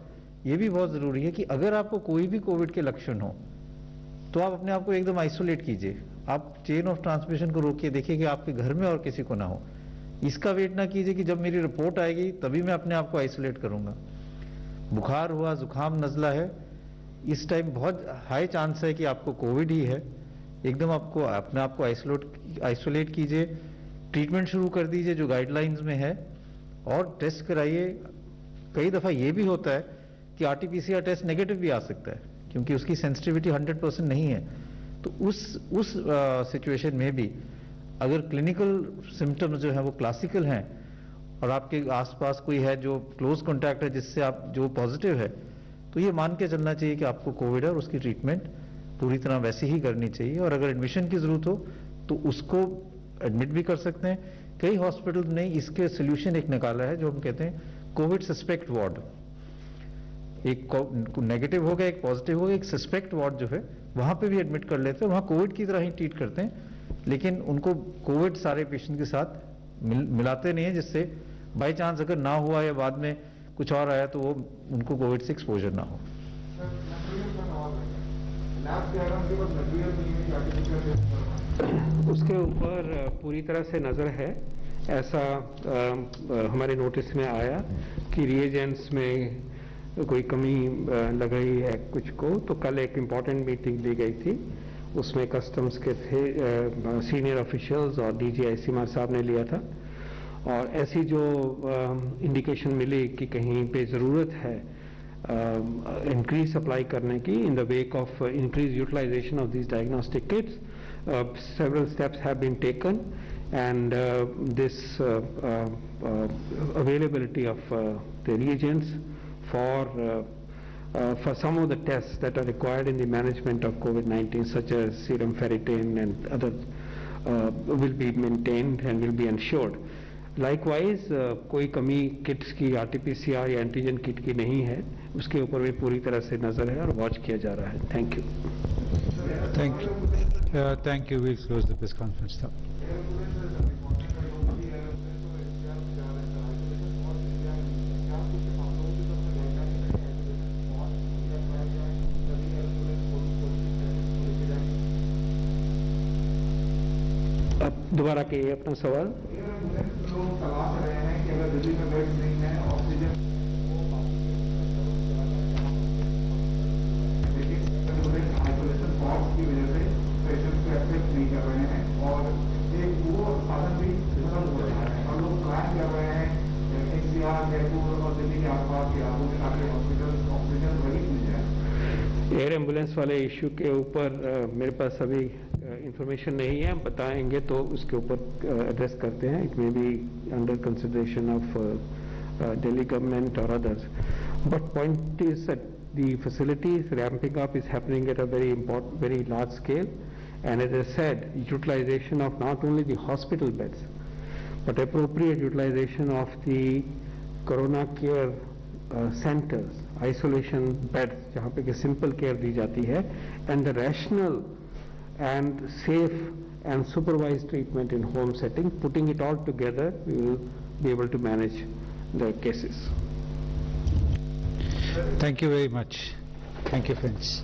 ये भी बहुत जरूरी है कि अगर आपको कोई भी कोविड के लक्षण हो तो आप अपने आप को एकदम आइसोलेट कीजिए। आप चेन ऑफ ट्रांसमिशन को रोकिए, देखिए कि आपके घर में और किसी को ना हो। इसका वेट ना कीजिए कि जब मेरी रिपोर्ट आएगी तभी मैं अपने आप को आइसोलेट करूंगा। बुखार हुआ, जुकाम, नजला है, इस टाइम बहुत हाई चांस है कि आपको कोविड ही है। एकदम आपको अपने आप को आइसोलेट कीजिए, ट्रीटमेंट शुरू कर दीजिए जो गाइडलाइंस में है और टेस्ट कराइए। कई दफा ये भी होता है कि RT-PCR टेस्ट नेगेटिव भी आ सकता है क्योंकि उसकी सेंसिटिविटी 100% नहीं है। तो उस सिचुएशन में भी अगर क्लिनिकल सिम्टम्स जो है वो क्लासिकल हैं और आपके आसपास कोई है जो क्लोज कॉन्टैक्ट है जिससे आप जो पॉजिटिव है, तो ये मान के चलना चाहिए कि आपको कोविड है और उसकी ट्रीटमेंट पूरी तरह वैसे ही करनी चाहिए। और अगर एडमिशन की जरूरत हो तो उसको एडमिट भी कर सकते हैं। कई हॉस्पिटल ने इसके सोल्यूशन एक निकाला है जो हम कहते हैं कोविड सस्पेक्ट वार्ड। एक नेगेटिव हो गया, एक पॉजिटिव हो गया, एक सस्पेक्ट वार्ड जो है वहां पे भी एडमिट कर लेते हैं। वहां कोविड की तरह ही ट्रीट करते हैं लेकिन उनको कोविड सारे पेशेंट के साथ मिलाते नहीं है, जिससे बाई चांस अगर ना हुआ या बाद में कुछ और आया तो वो उनको कोविड से एक्सपोजर ना हो। उसके ऊपर पूरी तरह से नजर है। ऐसा हमारे नोटिस में आया कि रिएजेंट्स में कोई कमी लग रही है कुछ को, तो कल एक इम्पॉर्टेंट मीटिंग ली गई थी, उसमें कस्टम्स के थे सीनियर ऑफिशियल्स और DG ICMR साहब ने लिया था। और ऐसी जो इंडिकेशन मिली कि कहीं पे ज़रूरत है इंक्रीज सप्लाई करने की in the wake of increase utilization of this diagnostic kits, several steps have been taken and this availability of the reagents for some of the tests that are required in the management of COVID-19 such as serum ferritin and other will be maintained and will be ensured. Likewise कोई कमी kits की RT-PCR या antigen kit की नहीं है, उसके ऊपर भी पूरी तरह से नजर है और वॉच किया जा रहा है। Thank you. Thank you. We'll close the press conference now. अब दोबारा के अपना सवाल। लोग तलाश रहे हैं कि अगर दिल्ली में बेड नहीं है, ऑक्सीजन आइसोलेशन कॉस्ट की वजह से पेशेंट को एक्सेप्ट नहीं कर रहे हैं और एक वो साधन भी खत्म हो रहा है और लोग प्लान कर रहे हैं NCR, जयपुर और दिल्ली के आसपास के इलाकों में ताकि हॉस्पिटल ऑक्सीजन वही मिल जाए। एयर एम्बुलेंस वाले इश्यू के ऊपर मेरे पास अभी इंफॉर्मेशन नहीं है, हम बताएंगे तो उसके ऊपर एड्रेस करते हैं. It may be under consideration of Delhi government or others. But point is that the facilities ramping up is happening at a very large scale, and as I said, utilization of not only the hospital beds, but appropriate utilization of the corona care centers, isolation beds, जहाँ पे कि simple care दी जाती है, and the rational and safe and supervised treatment in home setting, putting it all together, we will be able to manage the cases. Thank you very much. Thank you, friends.